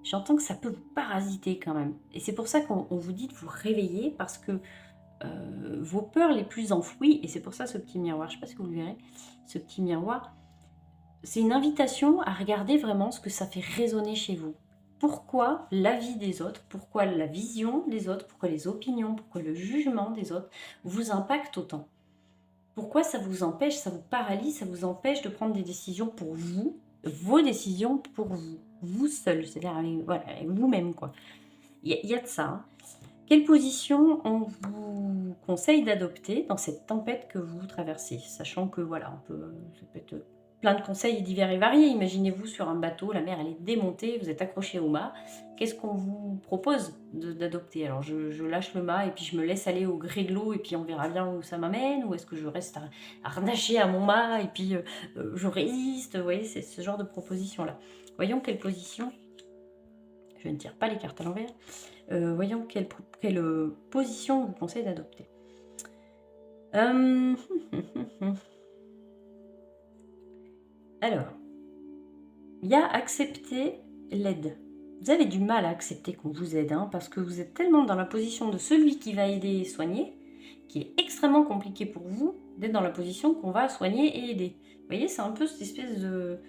j'entends que ça peut vous parasiter quand même. Et c'est pour ça qu'on vous dit de vous réveiller, parce que vos peurs les plus enfouies, et c'est pour ça ce petit miroir, je ne sais pas si vous le verrez, ce petit miroir, c'est une invitation à regarder vraiment ce que ça fait résonner chez vous. Pourquoi la vie des autres, pourquoi la vision des autres, pourquoi les opinions, pourquoi le jugement des autres vous impacte autant. Pourquoi ça vous empêche, ça vous paralyse, ça vous empêche de prendre des décisions pour vous, vos décisions pour vous, vous seul, c'est-à-dire avec vous-même, quoi. Il y a de ça. Hein. Quelle position on vous conseille d'adopter dans cette tempête que vous traversez? Sachant que, voilà, ça peut être plein de conseils divers et variés. Imaginez-vous sur un bateau, la mer elle est démontée, vous êtes accroché au mât. Qu'est-ce qu'on vous propose d'adopter? Alors je lâche le mât et puis je me laisse aller au gré de l'eau et puis on verra bien où ça m'amène, ou est-ce que je reste à harnacher à mon mât et puis je résiste? Vous voyez, c'est ce genre de proposition-là. Voyons quelle position. Je ne tire pas les cartes à l'envers. Voyons quelle position on vous conseille d'adopter. Alors, il y a accepter l'aide. Vous avez du mal à accepter qu'on vous aide, hein, parce que vous êtes tellement dans la position de celui qui va aider et soigner, qu'il est extrêmement compliqué pour vous d'être dans la position qu'on va soigner et aider. Vous voyez, c'est un peu cette espèce de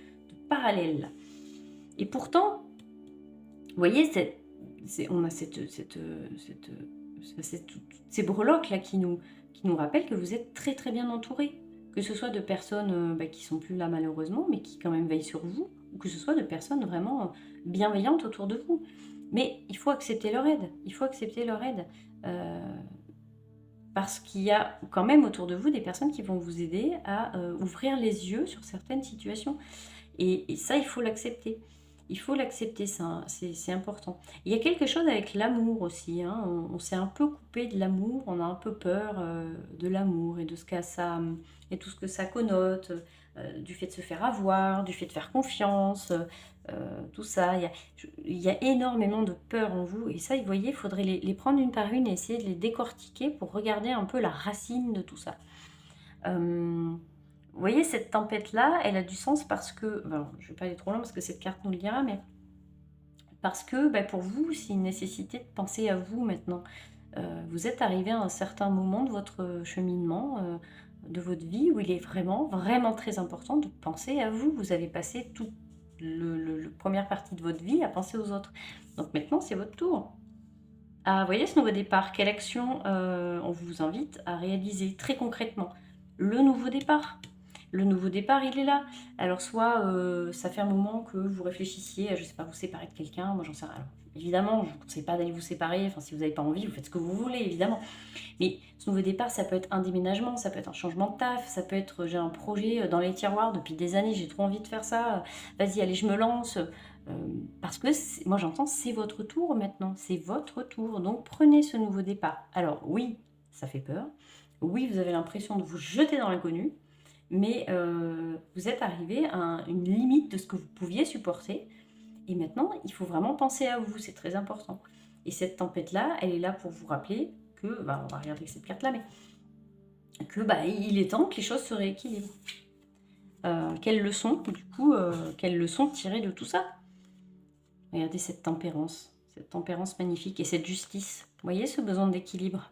parallèle là. Et pourtant, vous voyez, on a ces breloques là qui nous rappellent que vous êtes très très bien entouré. Que ce soit de personnes qui sont plus là malheureusement, mais qui quand même veillent sur vous, ou que ce soit de personnes vraiment bienveillantes autour de vous. Mais il faut accepter leur aide. Il faut accepter leur aide. Parce qu'il y a quand même autour de vous des personnes qui vont vous aider à ouvrir les yeux sur certaines situations. Et ça, il faut l'accepter. Il faut l'accepter, ça, c'est important. Il y a quelque chose avec l'amour aussi. Hein. On s'est un peu coupé de l'amour, on a un peu peur de l'amour et de et tout ce que ça connote, du fait de se faire avoir, du fait de faire confiance, tout ça. Il y a énormément de peur en vous. Et ça, vous voyez, il faudrait les prendre une par une et essayer de les décortiquer pour regarder un peu la racine de tout ça. Vous voyez, cette tempête-là, elle a du sens parce que... Bon, je ne vais pas aller trop loin parce que cette carte nous le dira, mais parce que pour vous, c'est une nécessité de penser à vous maintenant. Vous êtes arrivé à un certain moment de votre cheminement, de votre vie, où il est vraiment, vraiment très important de penser à vous. Vous avez passé toute la première partie de votre vie à penser aux autres. Donc maintenant, c'est votre tour. Ah, vous voyez ce nouveau départ, quelle action on vous invite à réaliser très concrètement? le nouveau départ. Le nouveau départ, il est là. Alors, soit ça fait un moment que vous réfléchissiez à, je sais pas, vous séparer de quelqu'un, moi j'en sais rien. Alors, évidemment, je ne vous conseille pas d'aller vous séparer, enfin, si vous n'avez pas envie, vous faites ce que vous voulez, évidemment. Mais ce nouveau départ, ça peut être un déménagement, ça peut être un changement de taf, ça peut être j'ai un projet dans les tiroirs depuis des années, j'ai trop envie de faire ça, vas-y, allez, je me lance. Parce que moi j'entends, c'est votre tour maintenant, c'est votre tour. Donc prenez ce nouveau départ. Alors oui, ça fait peur. Oui, vous avez l'impression de vous jeter dans l'inconnu, mais vous êtes arrivé à une limite de ce que vous pouviez supporter. Et maintenant, il faut vraiment penser à vous, c'est très important. Et cette tempête-là, elle est là pour vous rappeler que, bah, on va regarder cette carte-là, mais que bah, il est temps que les choses se rééquilibrent. Quelle leçon, du coup, quelle leçon tirer de tout ça? Regardez cette tempérance magnifique et cette justice. Vous voyez ce besoin d'équilibre?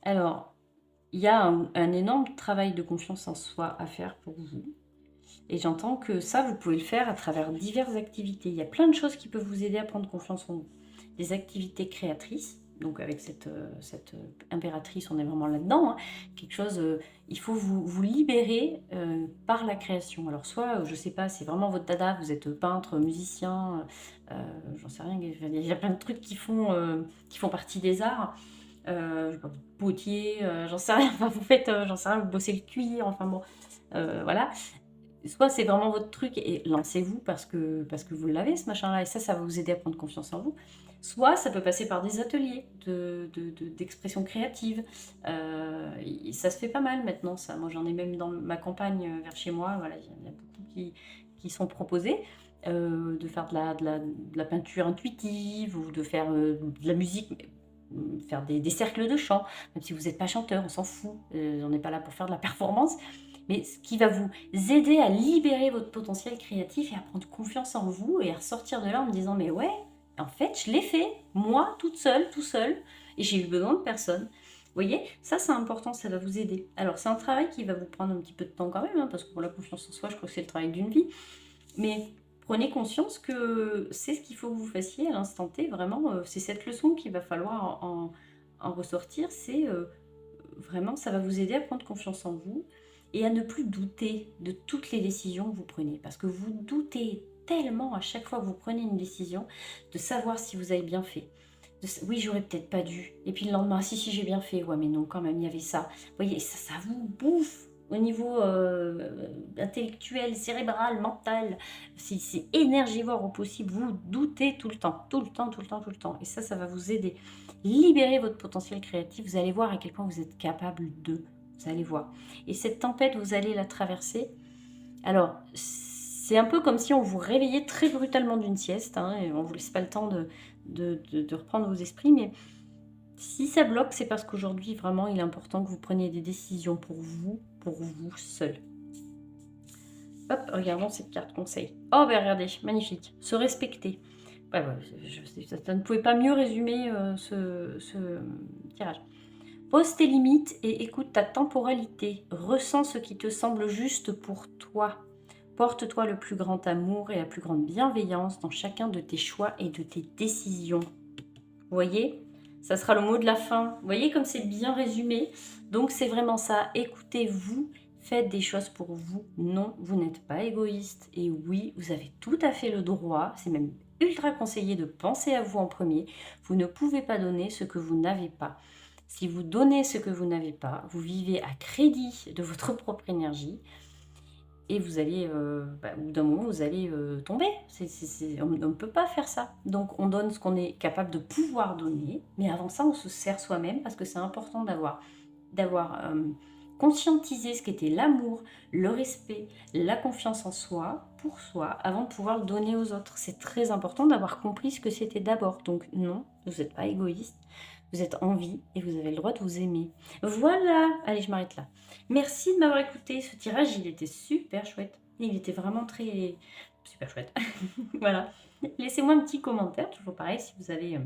Alors, il y a un énorme travail de confiance en soi à faire pour vous. Et j'entends que ça, vous pouvez le faire à travers diverses activités. Il y a plein de choses qui peuvent vous aider à prendre confiance en vous. Des activités créatrices, donc avec cette impératrice, on est vraiment là-dedans. Hein. Quelque chose, il faut vous libérer par la création. Alors soit, je ne sais pas, c'est vraiment votre dada, vous êtes peintre, musicien, j'en sais rien, il y a plein de trucs qui font partie des arts. Je sais pas, potier, j'en sais rien, enfin, vous faites, j'en sais rien, vous bossez le cuir, enfin bon, voilà. Soit c'est vraiment votre truc et lancez-vous parce que vous l'avez ce machin-là et ça va vous aider à prendre confiance en vous. Soit ça peut passer par des ateliers d'expression créative. Et ça se fait pas mal maintenant, ça. Moi j'en ai même dans ma campagne vers chez moi, voilà, il y en a beaucoup qui sont proposés. De faire de la peinture intuitive ou de faire de la musique, faire des cercles de chant, même si vous n'êtes pas chanteur, on s'en fout, on n'est pas là pour faire de la performance, mais ce qui va vous aider à libérer votre potentiel créatif et à prendre confiance en vous et à ressortir de là en me disant mais ouais, en fait je l'ai fait, moi toute seule, tout seul, et j'ai eu besoin de personne. Vous voyez, ça c'est important, ça va vous aider. Alors c'est un travail qui va vous prendre un petit peu de temps quand même, hein, parce que pour la confiance en soi, je crois que c'est le travail d'une vie, mais prenez conscience que c'est ce qu'il faut que vous fassiez à l'instant T, vraiment, c'est cette leçon qu'il va falloir en ressortir, c'est vraiment, ça va vous aider à prendre confiance en vous et à ne plus douter de toutes les décisions que vous prenez, parce que vous doutez tellement à chaque fois que vous prenez une décision de savoir si vous avez bien fait. Oui, j'aurais peut-être pas dû. Et puis le lendemain, ah, si, j'ai bien fait. Ouais, mais non, quand même, il y avait ça. Vous voyez, ça vous bouffe au niveau intellectuel, cérébral, mental. C'est énergivore au possible. Vous doutez tout le temps, tout le temps, tout le temps, tout le temps. Et ça va vous aider. Libérez votre potentiel créatif. Vous allez voir à quel point vous êtes capable de. Vous allez voir. Et cette tempête, vous allez la traverser. Alors, c'est un peu comme si on vous réveillait très brutalement d'une sieste. Hein, et on ne vous laisse pas le temps de reprendre vos esprits. Mais si ça bloque, c'est parce qu'aujourd'hui, vraiment, il est important que vous preniez des décisions pour vous seul. Hop, regardons cette carte conseil. Oh, ben regardez, magnifique. Se respecter. Ouais, ça ne pouvait pas mieux résumer ce tirage. Pose tes limites et écoute ta temporalité. Ressens ce qui te semble juste pour toi. Porte-toi le plus grand amour et la plus grande bienveillance dans chacun de tes choix et de tes décisions. Vous voyez ? Ça sera le mot de la fin. Vous voyez comme c'est bien résumé. Donc c'est vraiment ça. Écoutez-vous, faites des choses pour vous. Non, vous n'êtes pas égoïste. Et oui, vous avez tout à fait le droit. C'est même ultra conseillé de penser à vous en premier. Vous ne pouvez pas donner ce que vous n'avez pas. Si vous donnez ce que vous n'avez pas, vous vivez à crédit de votre propre énergie. Et vous allez, au bout d'un moment, vous allez tomber. On ne peut pas faire ça. Donc, on donne ce qu'on est capable de pouvoir donner. Mais avant ça, on se sert soi-même parce que c'est important d'avoir conscientisé ce qu'était l'amour, le respect, la confiance en soi, pour soi, avant de pouvoir le donner aux autres. C'est très important d'avoir compris ce que c'était d'abord. Donc, non, vous n'êtes pas égoïste. Vous êtes en vie et vous avez le droit de vous aimer. Voilà. Allez, je m'arrête là. Merci de m'avoir écouté. Ce tirage, il était super chouette. Il était vraiment très... super chouette. Voilà. Laissez-moi un petit commentaire, toujours pareil, si vous avez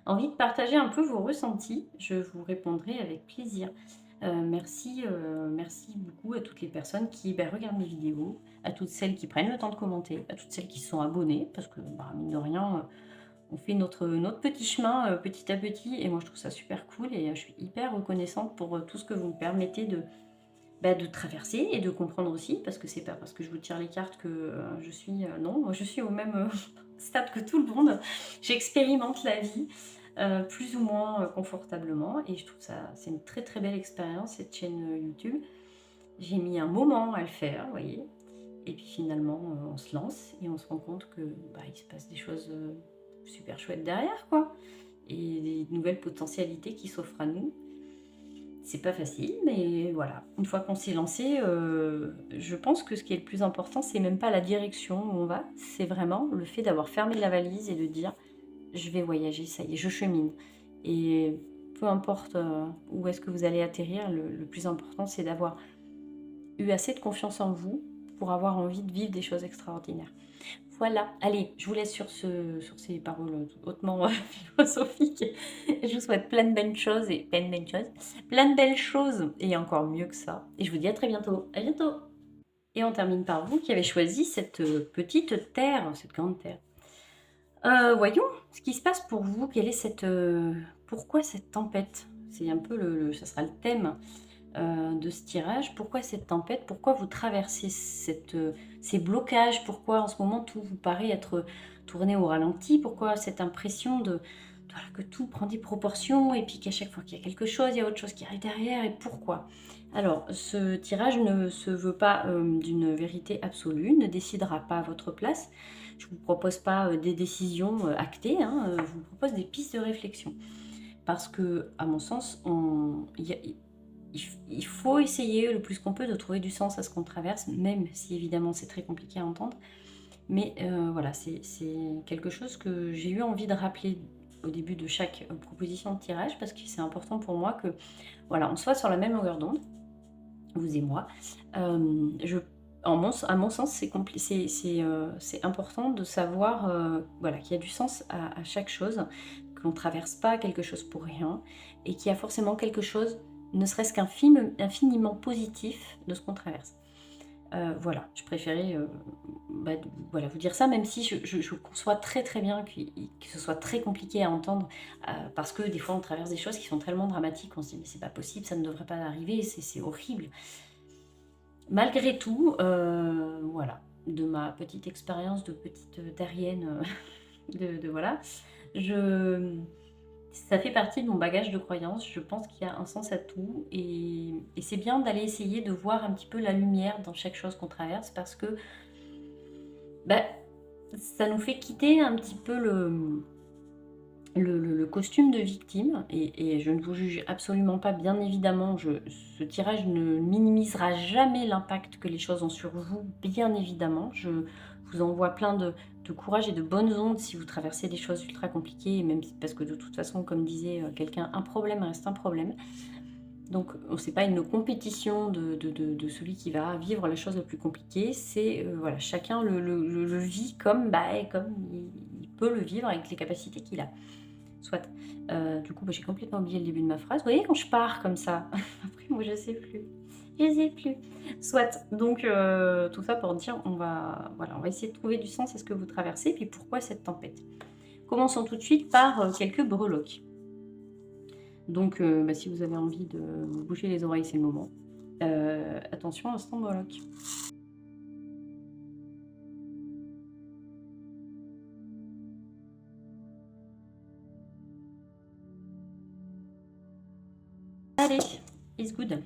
envie de partager un peu vos ressentis. Je vous répondrai avec plaisir. Merci beaucoup à toutes les personnes qui regardent mes vidéos, à toutes celles qui prennent le temps de commenter, à toutes celles qui sont abonnées, parce que, mine de rien... on fait notre petit chemin petit à petit et moi je trouve ça super cool et je suis hyper reconnaissante pour tout ce que vous me permettez de traverser et de comprendre aussi, parce que c'est pas parce que je vous tire les cartes que je suis... non, moi je suis au même stade que tout le monde. J'expérimente la vie plus ou moins confortablement et je trouve ça, c'est une très très belle expérience cette chaîne YouTube. J'ai mis un moment à le faire, vous voyez, et puis finalement on se lance et on se rend compte que il se passe des choses super chouettes derrière, quoi, et des nouvelles potentialités qui s'offrent à nous. C'est pas facile, mais voilà. Une fois qu'on s'est lancé, je pense que ce qui est le plus important, c'est même pas la direction où on va, c'est vraiment le fait d'avoir fermé la valise et de dire: «Je vais voyager, ça y est, je chemine» et peu importe, où est-ce que vous allez atterrir, le plus important, c'est d'avoir eu assez de confiance en vous pour avoir envie de vivre des choses extraordinaires. Voilà, allez, je vous laisse sur ces paroles hautement philosophiques. Je vous souhaite plein de belles choses et plein de belles choses et encore mieux que ça. Et je vous dis à très bientôt. À bientôt. Et on termine par vous qui avez choisi cette petite terre, cette grande terre. Voyons ce qui se passe pour vous. Quelle est cette pourquoi cette tempête? C'est un peu ça sera le thème de ce tirage. Pourquoi cette tempête? Pourquoi vous traversez ces blocages? Pourquoi en ce moment tout vous paraît être tourné au ralenti? Pourquoi cette impression voilà, que tout prend des proportions et puis qu'à chaque fois qu'il y a quelque chose, il y a autre chose qui arrive derrière? Et pourquoi? Alors, ce tirage ne se veut pas d'une vérité absolue, ne décidera pas à votre place. Je ne vous propose pas des décisions actées, hein, je vous propose des pistes de réflexion. Parce que, à mon sens, il faut essayer le plus qu'on peut de trouver du sens à ce qu'on traverse, même si évidemment c'est très compliqué à entendre. Mais voilà, c'est quelque chose que j'ai eu envie de rappeler au début de chaque proposition de tirage, parce que c'est important pour moi que voilà, on soit sur la même longueur d'onde, vous et moi. À mon sens, c'est important de savoir voilà, qu'il y a du sens à chaque chose, qu'on ne traverse pas quelque chose pour rien, et qu'il y a forcément quelque chose, ne serait-ce qu'infiniment positif de ce qu'on traverse. Voilà, je préférais voilà, vous dire ça, même si je conçois très très bien que ce soit très compliqué à entendre, parce que des fois on traverse des choses qui sont tellement dramatiques, on se dit mais c'est pas possible, ça ne devrait pas arriver, c'est horrible. Malgré tout, voilà, de ma petite expérience de petite terrienne, voilà, je ça fait partie de mon bagage de croyances. Je pense qu'il y a un sens à tout et c'est bien d'aller essayer de voir un petit peu la lumière dans chaque chose qu'on traverse parce que, bah, ça nous fait quitter un petit peu le costume de victime et je ne vous juge absolument pas, bien évidemment, ce tirage ne minimisera jamais l'impact que les choses ont sur vous, bien évidemment. Je vous envoie plein de courage et de bonnes ondes si vous traversez des choses ultra compliquées, et même parce que de toute façon, comme disait quelqu'un, un problème reste un problème. Donc, c'est pas une compétition de celui qui va vivre la chose la plus compliquée, c'est voilà, chacun le vit comme il peut le vivre avec les capacités qu'il a. Soit. Du coup, j'ai complètement oublié le début de ma phrase. Vous voyez quand je pars comme ça? Après, moi, je sais plus. Je sais plus. Soit. Donc, tout ça pour dire, voilà, on va essayer de trouver du sens à ce que vous traversez, puis pourquoi cette tempête. Commençons tout de suite par quelques breloques. Donc, si vous avez envie de vous boucher les oreilles, c'est le moment. Attention, instant breloque. Allez, it's good.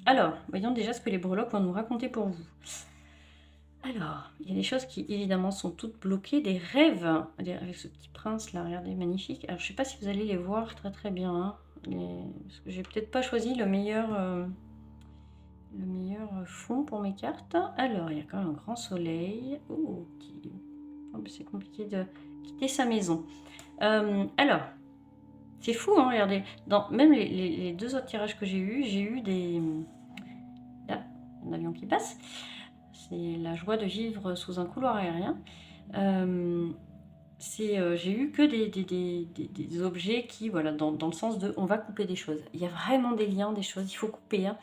Alors, voyons déjà ce que les breloques vont nous raconter pour vous. Alors, il y a des choses qui évidemment sont toutes bloquées, des rêves, avec ce petit prince là, regardez, magnifique. Alors, je ne sais pas si vous allez les voir très très bien, hein, parce que j'ai peut-être pas choisi le meilleur fond pour mes cartes. Alors, il y a quand même un grand soleil. Oh, c'est compliqué de quitter sa maison. Alors, c'est fou, hein, regardez. Dans même les deux autres tirages que j'ai eu des... Là, un avion qui passe. C'est la joie de vivre sous un couloir aérien. J'ai eu que des objets qui, voilà, dans le sens de on va couper des choses. Il y a vraiment des liens, des choses, il faut couper. Hein.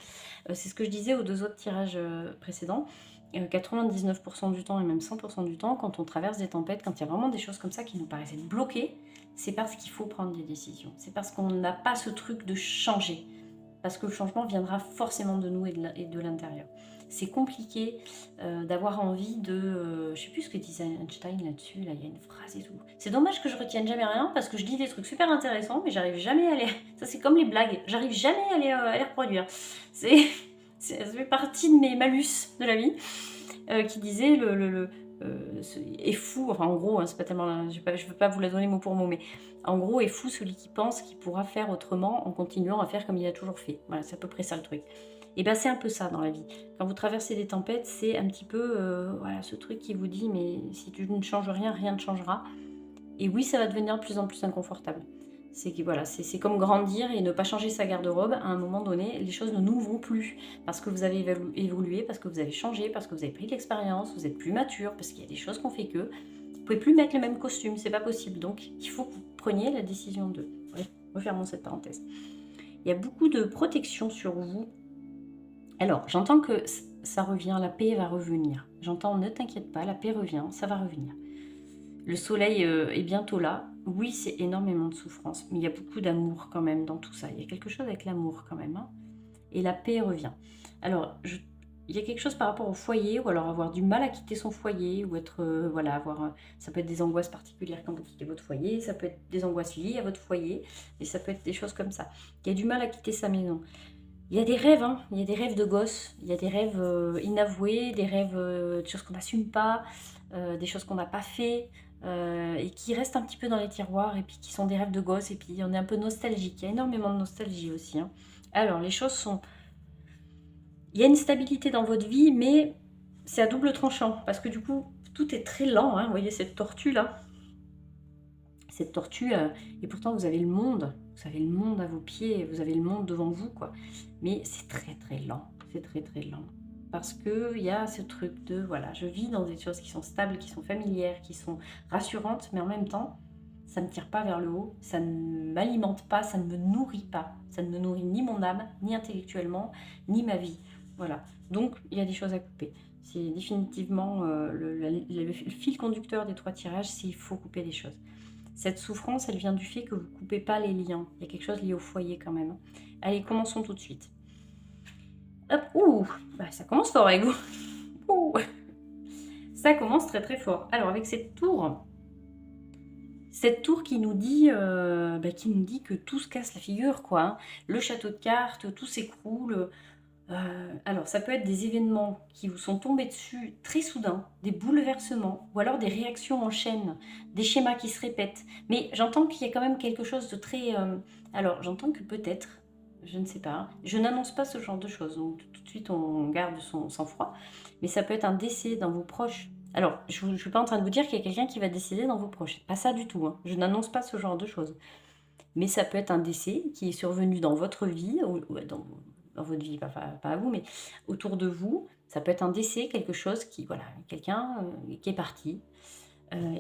C'est ce que je disais aux deux autres tirages précédents. 99% du temps et même 100% du temps, quand on traverse des tempêtes, quand il y a vraiment des choses comme ça qui nous paraissent être bloquées, c'est parce qu'il faut prendre des décisions. C'est parce qu'on n'a pas ce truc de changer. Parce que le changement viendra forcément de nous et de l'intérieur. C'est compliqué d'avoir envie de... je sais plus ce que disait Einstein là-dessus, là, il y a une phrase et tout. C'est dommage que je retienne jamais rien, parce que je dis des trucs super intéressants, mais j'arrive jamais à les... Ça, c'est comme les blagues, j'arrive jamais à les reproduire. Ça fait partie de mes malus de la vie, qui disait est fou, enfin en gros, hein, c'est pas tellement, je veux pas vous la donner mot pour mot, mais en gros, est fou celui qui pense qu'il pourra faire autrement en continuant à faire comme il a toujours fait. Voilà, c'est à peu près ça le truc. Et bien c'est un peu ça dans la vie. Quand vous traversez des tempêtes, c'est un petit peu voilà, ce truc qui vous dit, mais si tu ne changes rien, rien ne changera. Et oui, ça va devenir de plus en plus inconfortable. Voilà, c'est comme grandir et ne pas changer sa garde-robe. À un moment donné, les choses ne nous vont plus. Parce que vous avez évolué, parce que vous avez changé, parce que vous avez pris de l'expérience, vous êtes plus mature, parce qu'il y a des choses qu'on fait que... Vous pouvez plus mettre le même costume, c'est pas possible. Donc, il faut que vous preniez la décision de... Bref, refermons cette parenthèse. Il y a beaucoup de protection sur vous. Alors, j'entends que ça revient, la paix va revenir. J'entends, ne t'inquiète pas, la paix revient, ça va revenir. Le soleil est bientôt là. Oui, c'est énormément de souffrance, mais il y a beaucoup d'amour quand même dans tout ça. Il y a quelque chose avec l'amour quand même. Hein. Et la paix revient. Alors, il y a quelque chose par rapport au foyer, ou alors avoir du mal à quitter son foyer, ou être, voilà, ça peut être des angoisses particulières quand vous quittez votre foyer, ça peut être des angoisses liées à votre foyer, et ça peut être des choses comme ça. Il y a du mal à quitter sa maison. Il y a des rêves, hein. Il y a des rêves de gosses, il y a des rêves inavoués, des rêves de choses qu'on n'assume pas, des choses qu'on n'a pas fait, et qui restent un petit peu dans les tiroirs, et puis qui sont des rêves de gosses, et puis on est un peu nostalgique. Il y a énormément de nostalgie aussi. Hein. Alors, les choses sont... Il y a une stabilité dans votre vie, mais c'est à double tranchant, parce que du coup, tout est très lent. Hein. Vous voyez cette tortue-là, cette tortue, et pourtant vous avez le monde à vos pieds, vous avez le monde devant vous, quoi. Mais c'est très très lent, c'est très très lent. Parce qu'il y a ce truc de, voilà, je vis dans des choses qui sont stables, qui sont familières, qui sont rassurantes, mais en même temps, ça ne me tire pas vers le haut, ça ne m'alimente pas, ça ne me nourrit pas. Ça ne me nourrit ni mon âme, ni intellectuellement, ni ma vie. Voilà, donc il y a des choses à couper. C'est définitivement le fil conducteur des 3 tirages, c'est qu'il faut couper des choses. Cette souffrance, elle vient du fait que vous ne coupez pas les liens. Il y a quelque chose lié au foyer quand même. Allez, commençons tout de suite. Hop, ouh, bah, ça commence fort avec vous. Ouh. Ça commence très très fort. Alors avec cette tour qui nous dit que tout se casse la figure, quoi. Hein. Le château de cartes, tout s'écroule. Alors, ça peut être des événements qui vous sont tombés dessus très soudain, des bouleversements, ou alors des réactions en chaîne, des schémas qui se répètent. Mais j'entends qu'il y a quand même quelque chose de très... Alors, j'entends que peut-être, je ne sais pas, je n'annonce pas ce genre de choses, donc tout de suite on garde son sang-froid, mais ça peut être un décès dans vos proches. Alors, je ne suis pas en train de vous dire qu'il y a quelqu'un qui va décéder dans vos proches, pas ça du tout, hein. Je n'annonce pas ce genre de choses. Mais ça peut être un décès qui est survenu dans votre vie, ou dans votre vie, pas à vous, mais autour de vous. Ça peut être un décès, quelque chose qui, voilà, quelqu'un qui est parti.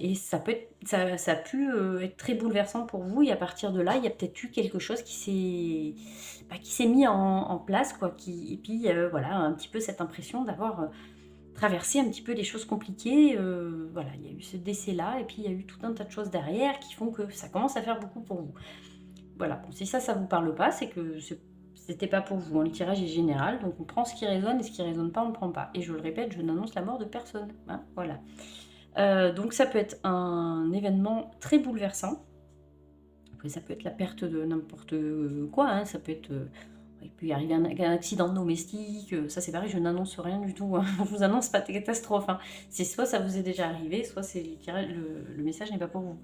Et ça a pu être très bouleversant pour vous. Et à partir de là, il y a peut-être eu quelque chose qui s'est mis en place, quoi. Et puis, voilà, un petit peu cette impression d'avoir traversé un petit peu des choses compliquées. Voilà, il y a eu ce décès-là, et puis il y a eu tout un tas de choses derrière qui font que ça commence à faire beaucoup pour vous. Voilà, bon, si ça vous parle pas, c'est que c'était pas pour vous. Hein. Le tirage est général, donc on prend ce qui résonne, et ce qui résonne pas, on ne prend pas. Et je le répète, je n'annonce la mort de personne. Hein, voilà. Donc ça peut être un événement très bouleversant. Après, ça peut être la perte de n'importe quoi. Hein. Ça peut être... il peut y arriver un accident domestique. Ça, c'est pareil, je n'annonce rien du tout. Hein. Je vous annonce pas de catastrophe. Hein. C'est soit ça vous est déjà arrivé, soit le message n'est pas pour vous.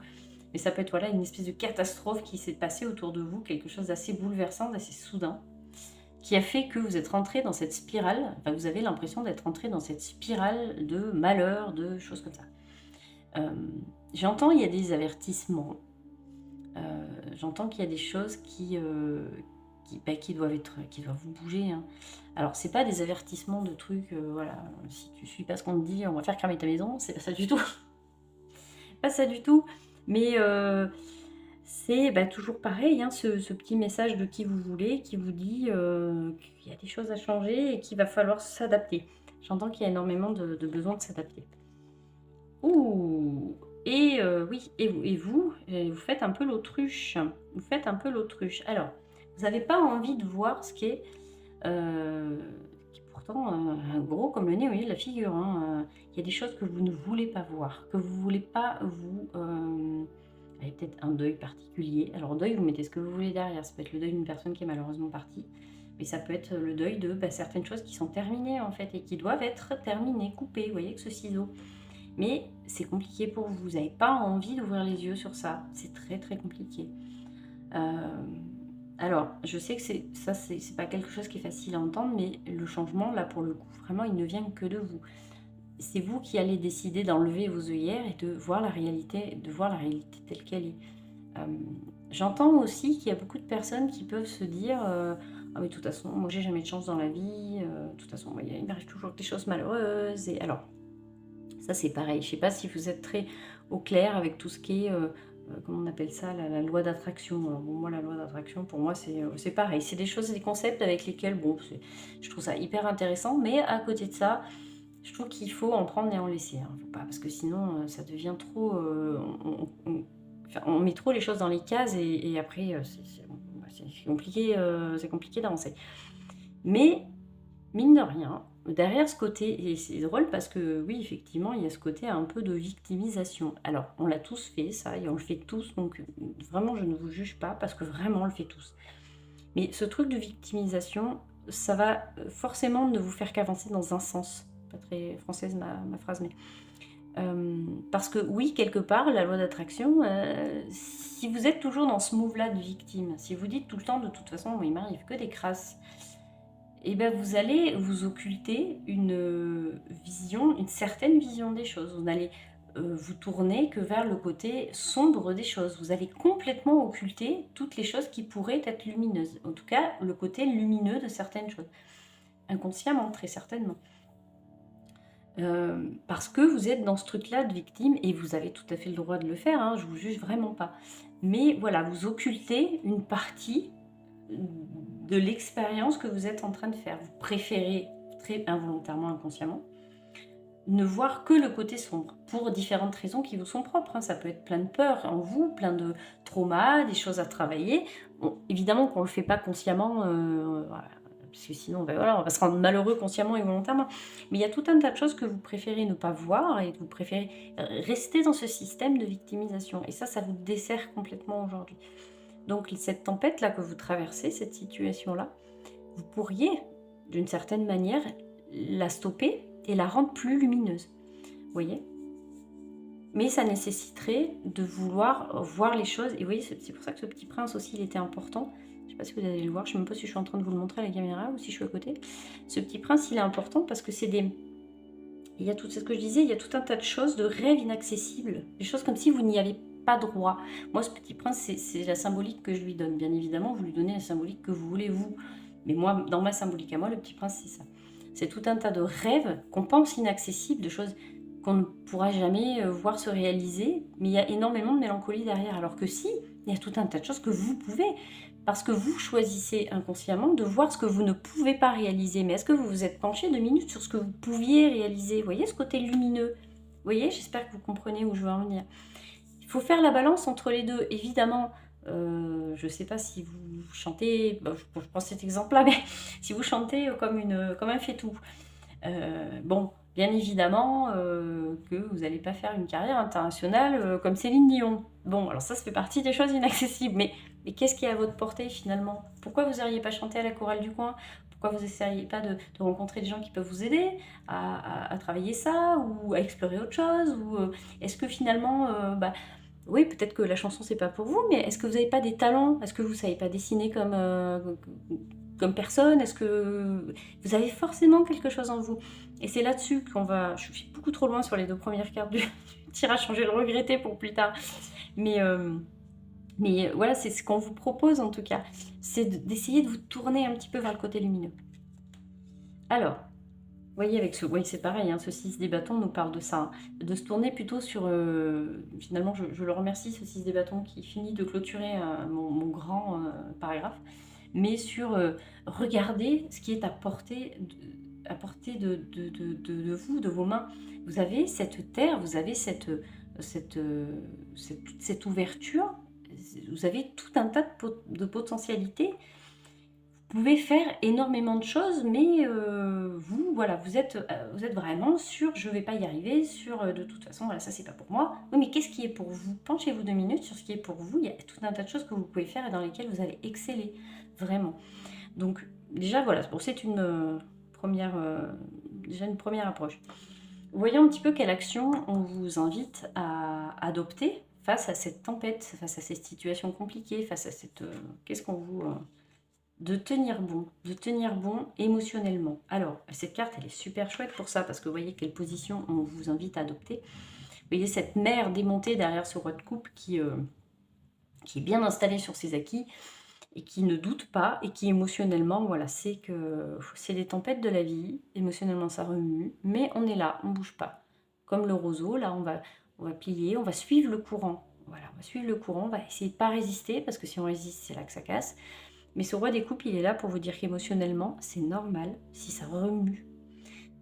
Mais ça peut être voilà, une espèce de catastrophe qui s'est passée autour de vous, quelque chose d'assez bouleversant, d'assez soudain, qui a fait que vous êtes rentré dans cette spirale, enfin vous avez l'impression d'être rentré dans cette spirale de malheur, de choses comme ça. J'entends il y a des avertissements, j'entends qu'il y a des choses qui doivent vous bouger. Hein. Alors c'est pas des avertissements de trucs, voilà, si tu suis pas ce qu'on te dit, on va faire cramer ta maison, c'est pas ça du tout. Pas ça du tout. Mais c'est toujours pareil, hein, ce petit message de qui vous voulez, qui vous dit qu'il y a des choses à changer et qu'il va falloir s'adapter. J'entends qu'il y a énormément de besoin de s'adapter. Ouh! Et oui, vous faites un peu l'autruche. Vous faites un peu l'autruche. Alors, vous n'avez pas envie de voir ce qui est pourtant, gros comme le nez au milieu de la figure, hein, il y a des choses que vous ne voulez pas voir, que vous ne voulez pas vous, avez peut-être un deuil particulier. Alors deuil, vous mettez ce que vous voulez derrière. Ça peut être le deuil d'une personne qui est malheureusement partie, mais ça peut être le deuil de, certaines choses qui sont terminées, en fait, et qui doivent être terminées, coupées, vous voyez, avec ce ciseau. Mais c'est compliqué pour vous, vous n'avez pas envie d'ouvrir les yeux sur ça. C'est très, très compliqué. Alors, je sais que c'est pas quelque chose qui est facile à entendre, mais le changement, là, pour le coup, vraiment, il ne vient que de vous. C'est vous qui allez décider d'enlever vos œillères et de voir la réalité telle qu'elle est. J'entends aussi qu'il y a beaucoup de personnes qui peuvent se dire ah mais de toute façon, moi j'ai jamais de chance dans la vie, de toute façon, moi, il m'arrive toujours des choses malheureuses. Et alors, ça c'est pareil, je ne sais pas si vous êtes très au clair avec tout ce qui est, comment on appelle ça, la loi d'attraction. Bon, moi la loi d'attraction, pour moi c'est pareil, c'est des choses, des concepts avec lesquels, bon, je trouve ça hyper intéressant, mais à côté de ça, je trouve qu'il faut en prendre et en laisser, hein. Faut pas, parce que sinon ça devient trop, enfin, on met trop les choses dans les cases et après c'est compliqué d'avancer. Mais mine de rien, derrière ce côté, et c'est drôle parce que oui, effectivement, il y a ce côté un peu de victimisation. Alors, on l'a tous fait, ça, et on le fait tous, donc vraiment, je ne vous juge pas parce que vraiment, on le fait tous. Mais ce truc de victimisation, ça va forcément ne vous faire qu'avancer dans un sens. Pas très française ma phrase, mais parce que oui, quelque part, la loi d'attraction, si vous êtes toujours dans ce move-là de victime, si vous dites tout le temps, de toute façon, il m'arrive que des crasses, et ben vous allez vous occulter une certaine vision des choses. Vous n'allez vous tourner que vers le côté sombre des choses. Vous allez complètement occulter toutes les choses qui pourraient être lumineuses. En tout cas, le côté lumineux de certaines choses. Inconsciemment, très certainement. Parce que vous êtes dans ce truc-là de victime, et vous avez tout à fait le droit de le faire, hein, je vous juge vraiment pas. Mais voilà, vous occultez une partie de l'expérience que vous êtes en train de faire. Vous préférez, très involontairement, inconsciemment, ne voir que le côté sombre, pour différentes raisons qui vous sont propres, hein. Ça peut être plein de peurs en vous, plein de traumas, des choses à travailler. Bon, évidemment qu'on ne le fait pas consciemment, voilà, parce que sinon voilà, on va se rendre malheureux consciemment et volontairement. Mais il y a tout un tas de choses que vous préférez ne pas voir et que vous préférez rester dans ce système de victimisation. Et ça vous dessert complètement aujourd'hui. Donc cette tempête-là que vous traversez, cette situation-là, vous pourriez, d'une certaine manière, la stopper et la rendre plus lumineuse. Vous voyez? Mais ça nécessiterait de vouloir voir les choses. Et vous voyez, c'est pour ça que ce petit prince aussi, il était important. Je ne sais pas si vous allez le voir, je ne sais même pas si je suis en train de vous le montrer à la caméra ou si je suis à côté. Ce petit prince, il est important parce que c'est des... Il y a tout, c'est ce que je disais, il y a tout un tas de choses, de rêves inaccessibles. Des choses comme si vous n'y avez pas droit. Moi, ce petit prince, c'est la symbolique que je lui donne. Bien évidemment, vous lui donnez la symbolique que vous voulez, vous. Mais moi, dans ma symbolique à moi, le petit prince, c'est ça. C'est tout un tas de rêves qu'on pense inaccessibles, de choses qu'on ne pourra jamais voir se réaliser, mais il y a énormément de mélancolie derrière. Alors que si, il y a tout un tas de choses que vous pouvez, parce que vous choisissez inconsciemment de voir ce que vous ne pouvez pas réaliser. Mais est-ce que vous vous êtes penché 2 minutes sur ce que vous pouviez réaliser? Vous voyez ce côté lumineux? Vous voyez, j'espère que vous comprenez où je veux en venir. Il faut faire la balance entre les deux. Évidemment, je ne sais pas si vous chantez, je prends cet exemple-là, mais si vous chantez comme un fait-tout, bon, bien évidemment que vous n'allez pas faire une carrière internationale comme Céline Dion. Bon, alors ça fait partie des choses inaccessibles, mais qu'est-ce qui est à votre portée finalement? Pourquoi vous n'iriez pas chanter à la chorale du coin? Pourquoi vous n'essayeriez pas de rencontrer des gens qui peuvent vous aider à travailler ça ou à explorer autre chose? Ou est-ce que finalement, oui, peut-être que la chanson c'est pas pour vous, mais est-ce que vous n'avez pas des talents? Est-ce que vous savez pas dessiner comme personne? Est-ce que vous avez forcément quelque chose en vous? Et c'est là-dessus qu'on va... Je suis beaucoup trop loin sur les 2 premières cartes du tirage, je vais le regretter pour plus tard. Mais voilà, c'est ce qu'on vous propose en tout cas. C'est d'essayer de vous tourner un petit peu vers le côté lumineux. Alors, voyez, avec ce, oui, c'est pareil, hein, ce 6 des bâtons nous parle de ça, hein, de se tourner plutôt sur, finalement, je le remercie, ce 6 des bâtons qui finit de clôturer mon grand paragraphe, mais sur regarder ce qui est à portée de vous, de vos mains. Vous avez cette terre, vous avez toute cette ouverture, vous avez tout un tas de potentialités. Vous pouvez faire énormément de choses, mais vous, voilà, vous êtes vraiment sûr, je ne vais pas y arriver, sur de toute façon, voilà, ça c'est pas pour moi. Oui, mais qu'est-ce qui est pour vous? Penchez-vous 2 minutes sur ce qui est pour vous. Il y a tout un tas de choses que vous pouvez faire et dans lesquelles vous allez exceller, vraiment. Donc déjà, voilà, c'est une première, déjà une première approche. Voyons un petit peu quelle action on vous invite à adopter face à cette tempête, face à cette situation compliquée, face à cette... qu'est-ce qu'on vous... de tenir bon émotionnellement. Alors, cette carte, elle est super chouette pour ça, parce que vous voyez quelle position on vous invite à adopter. Vous voyez cette mer démontée derrière ce roi de coupe qui est bien installé sur ses acquis, et qui ne doute pas, et qui émotionnellement, voilà, c'est que c'est les tempêtes de la vie, émotionnellement ça remue, mais on est là, on bouge pas. Comme le roseau, là on va plier, on va suivre le courant. Voilà, on va suivre le courant, on va essayer de pas résister, parce que si on résiste, c'est là que ça casse. Mais ce roi des coupes, il est là pour vous dire qu'émotionnellement, c'est normal si ça remue.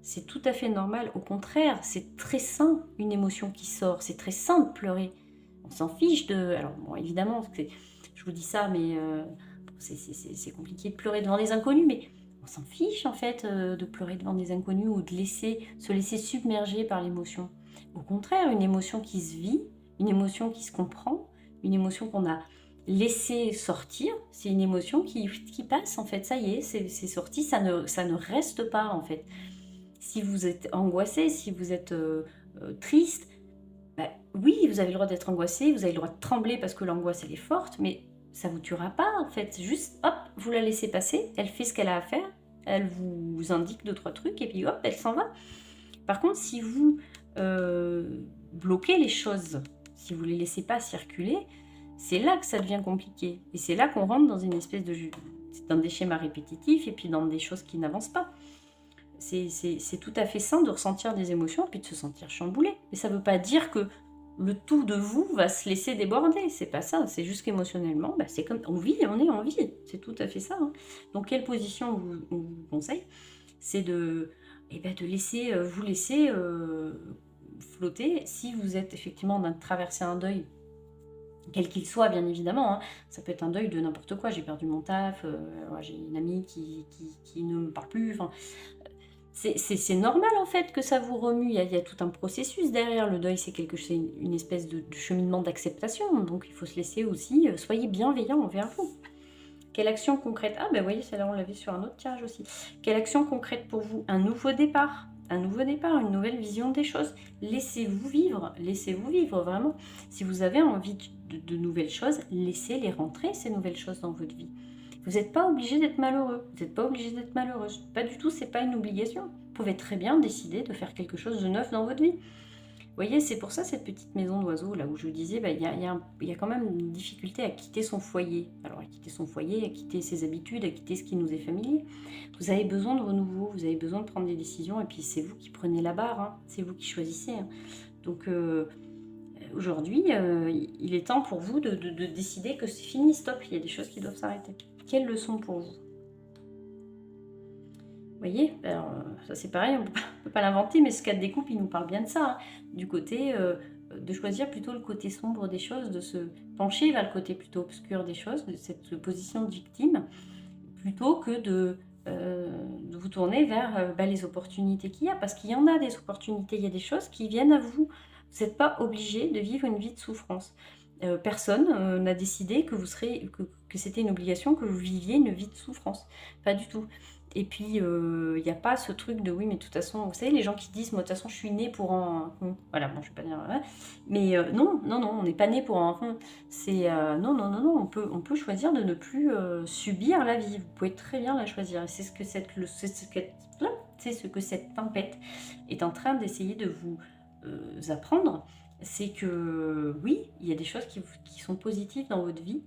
C'est tout à fait normal. Au contraire, c'est très sain, une émotion qui sort. C'est très sain de pleurer. On s'en fiche de... Alors, bon, évidemment, je vous dis ça, mais c'est compliqué de pleurer devant des inconnus, mais on s'en fiche, en fait, de pleurer devant des inconnus ou de se laisser submerger par l'émotion. Au contraire, une émotion qui se vit, une émotion qui se comprend, une émotion qu'on a laissé sortir, c'est une émotion qui passe, en fait, ça y est, c'est sorti, ça ne reste pas, en fait. Si vous êtes angoissé, si vous êtes triste, bah, oui, vous avez le droit d'être angoissé, vous avez le droit de trembler parce que l'angoisse, elle est forte, mais ça vous tuera pas, en fait. Juste, hop, vous la laissez passer, elle fait ce qu'elle a à faire, elle vous indique 2-3 trucs, et puis hop, elle s'en va. Par contre, si vous bloquez les choses, si vous les laissez pas circuler, c'est là que ça devient compliqué. Et c'est là qu'on rentre dans une espèce dans des schémas répétitifs et puis dans des choses qui n'avancent pas. C'est tout à fait sain de ressentir des émotions et puis de se sentir chamboulé. Mais ça ne veut pas dire que le tout de vous va se laisser déborder. C'est pas ça. C'est juste qu'émotionnellement, bah, c'est comme on vit, on est en vie. C'est tout à fait ça. Hein. Donc, quelle position on vous conseille? C'est de laisser, vous laisser flotter. Si vous êtes effectivement en train de traverser un deuil, quel qu'il soit, bien évidemment, hein. Ça peut être un deuil de n'importe quoi. J'ai perdu mon taf, j'ai une amie qui ne me parle plus. Enfin, c'est normal en fait que ça vous remue. Il y a tout un processus derrière. Le deuil, c'est une espèce de cheminement d'acceptation. Donc il faut se laisser aussi. Soyez bienveillant envers vous. Quelle action concrète? Ah ben voyez, celle-là on l'avait sur un autre tirage aussi. Quelle action concrète pour vous? Un nouveau départ. Un nouveau départ, une nouvelle vision des choses. Laissez-vous vivre vraiment. Si vous avez envie de nouvelles choses, laissez-les rentrer, ces nouvelles choses dans votre vie. Vous n'êtes pas obligé d'être malheureux, vous n'êtes pas obligé d'être malheureuse. Pas du tout, c'est pas une obligation. Vous pouvez très bien décider de faire quelque chose de neuf dans votre vie. Vous voyez, c'est pour ça cette petite maison d'oiseau, là où je vous disais, il y a quand même une difficulté à quitter son foyer. Alors à quitter son foyer, à quitter ses habitudes, à quitter ce qui nous est familier. Vous avez besoin de renouveau, vous avez besoin de prendre des décisions, et puis c'est vous qui prenez la barre, hein, c'est vous qui choisissez. Hein. Donc aujourd'hui, il est temps pour vous de décider que c'est fini, stop, il y a des choses qui doivent s'arrêter. Quelle leçon pour vous? Vous voyez, alors, ça c'est pareil, on ne peut pas l'inventer, mais ce 4 des coupes, il nous parle bien de ça, hein, du côté de choisir plutôt le côté sombre des choses, de se pencher vers le côté plutôt obscur des choses, de cette position de victime, plutôt que de vous tourner vers les opportunités qu'il y a, parce qu'il y en a des opportunités, il y a des choses qui viennent à vous. Vous n'êtes pas obligé de vivre une vie de souffrance. Personne n'a décidé que c'était une obligation que vous viviez une vie de souffrance. Pas du tout. Et puis, il n'y a pas ce truc de oui, mais de toute façon, vous savez, les gens qui disent, moi, de toute façon, je suis née pour un... Voilà, bon, je ne vais pas dire... Ouais. Mais non, on n'est pas né pour un... C'est... non, on peut choisir de ne plus subir la vie. Vous pouvez très bien la choisir. Et c'est ce que cette tempête est en train d'essayer de vous apprendre. C'est que, oui, il y a des choses qui sont positives dans votre vie.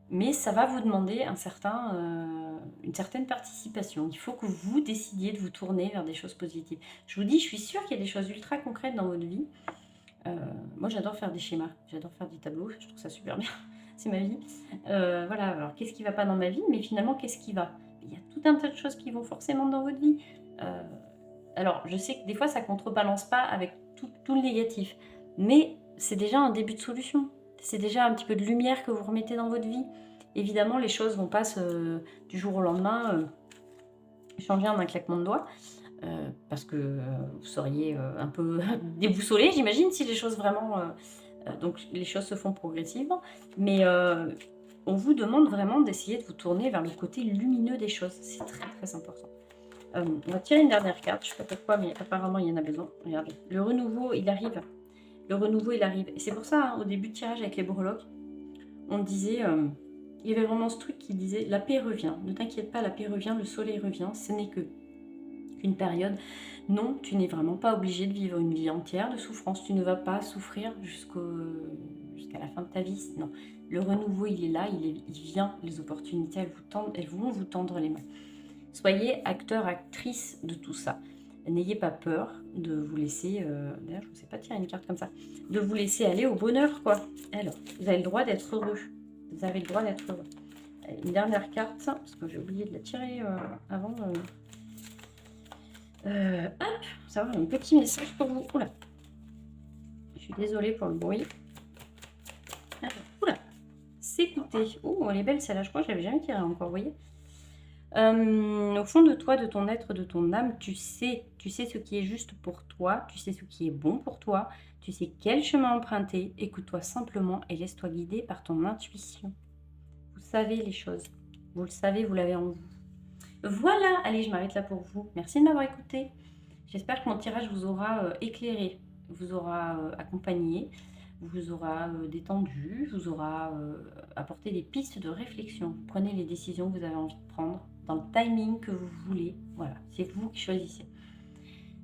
Mais ça va vous demander une certaine participation. Il faut que vous décidiez de vous tourner vers des choses positives. Je vous dis, je suis sûre qu'il y a des choses ultra concrètes dans votre vie. Moi, j'adore faire des schémas, j'adore faire des tableaux, je trouve ça super bien, c'est ma vie. Voilà, alors qu'est-ce qui va pas dans ma vie? Mais finalement, qu'est-ce qui va? Il y a tout un tas de choses qui vont forcément dans votre vie. Alors, je sais que des fois, ça contrebalance pas avec tout le négatif, mais c'est déjà un début de solution. C'est déjà un petit peu de lumière que vous remettez dans votre vie. Évidemment, les choses vont pas du jour au lendemain changer en un claquement de doigts. Parce que vous seriez un peu déboussolé, j'imagine, si les choses vraiment... donc les choses se font progressivement, mais on vous demande vraiment d'essayer de vous tourner vers le côté lumineux des choses. C'est très très important. On va tirer une dernière carte, je ne sais pas pourquoi, mais apparemment il y en a besoin. Regardez, le renouveau, il arrive. Le renouveau, il arrive. Et c'est pour ça, hein, au début de tirage avec les breloques, on disait... il y avait vraiment ce truc qui disait, la paix revient. Ne t'inquiète pas, la paix revient, le soleil revient. Ce n'est que qu'une période. Non, tu n'es vraiment pas obligé de vivre une vie entière de souffrance. Tu ne vas pas souffrir jusqu'à la fin de ta vie. Non, le renouveau, il est là, il vient. Les opportunités, elles vont vous tendre les mains. Soyez acteur, actrice de tout ça. N'ayez pas peur de vous laisser... D'ailleurs, je ne sais pas tirer une carte comme ça. De vous laisser aller au bonheur, quoi. Alors, vous avez le droit d'être heureux. Vous avez le droit d'être heureux. Allez, une dernière carte, parce que j'ai oublié de la tirer avant... hop, ça va, un petit message pour vous. Oula, je suis désolée pour le bruit. Alors, oula, s'écouter. Oh, elle est belle celle-là, je crois que je l'avais jamais tirée encore, vous voyez. Au fond de toi, de ton être, de ton âme, tu sais ce qui est juste pour toi, tu sais ce qui est bon pour toi, tu sais quel chemin emprunter. Écoute-toi simplement et laisse-toi guider par ton intuition. Vous savez les choses, vous le savez, vous l'avez en vous. Voilà, allez, je m'arrête là pour vous. Merci de m'avoir écouté. J'espère que mon tirage vous aura éclairé, vous aura accompagné, vous aura détendu, vous aura apporté des pistes de réflexion. Prenez les décisions que vous avez envie de prendre dans le timing que vous voulez. Voilà, c'est vous qui choisissez.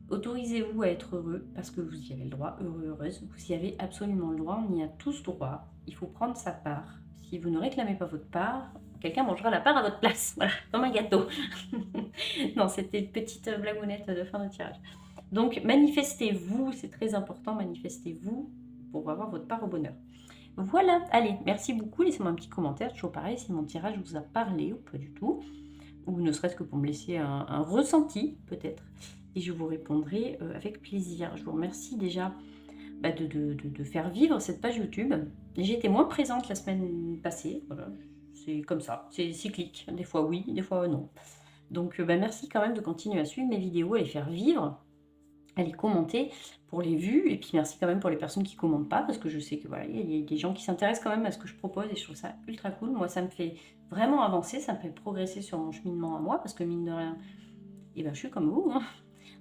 Autorisez-vous à être heureux parce que vous y avez le droit, heureux, heureuse. Vous y avez absolument le droit, on y a tous droit. Il faut prendre sa part. Si vous ne réclamez pas votre part, quelqu'un mangera la part à votre place, voilà, comme un gâteau. Non, c'était une petite blagounette de fin de tirage. Donc, manifestez-vous, c'est très important, manifestez-vous pour avoir votre part au bonheur. Voilà, allez, merci beaucoup, laissez-moi un petit commentaire, toujours pareil, si mon tirage vous a parlé ou pas du tout, ou ne serait-ce que pour me laisser un ressenti, peut-être, et je vous répondrai avec plaisir. Je vous remercie déjà de faire vivre cette page YouTube. J'ai été moins présente la semaine passée, voilà. C'est comme ça, c'est cyclique, des fois oui, des fois non. Donc merci quand même de continuer à suivre mes vidéos, à les faire vivre, à les commenter pour les vues, et puis merci quand même pour les personnes qui ne commentent pas, parce que je sais que voilà, il y a des gens qui s'intéressent quand même à ce que je propose, et je trouve ça ultra cool. Moi, ça me fait vraiment avancer, ça me fait progresser sur mon cheminement à moi, parce que mine de rien, eh ben, je suis comme vous, hein.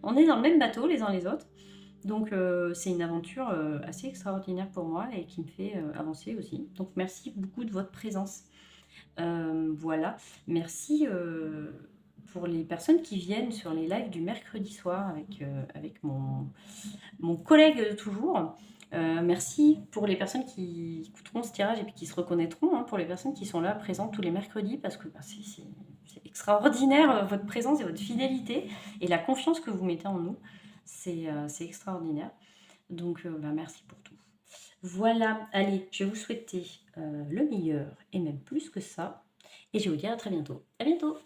On est dans le même bateau les uns les autres. Donc c'est une aventure assez extraordinaire pour moi et qui me fait avancer aussi. Donc merci beaucoup de votre présence. Voilà, merci pour les personnes qui viennent sur les lives du mercredi soir avec mon collègue de toujours. Merci pour les personnes qui écouteront ce tirage et puis qui se reconnaîtront, hein, pour les personnes qui sont là présentes tous les mercredis, parce que c'est extraordinaire votre présence et votre fidélité et la confiance que vous mettez en nous. C'est extraordinaire. Donc merci pour tout. Voilà, allez, je vais vous souhaiter le meilleur et même plus que ça. Et je vais vous dire à très bientôt. À bientôt!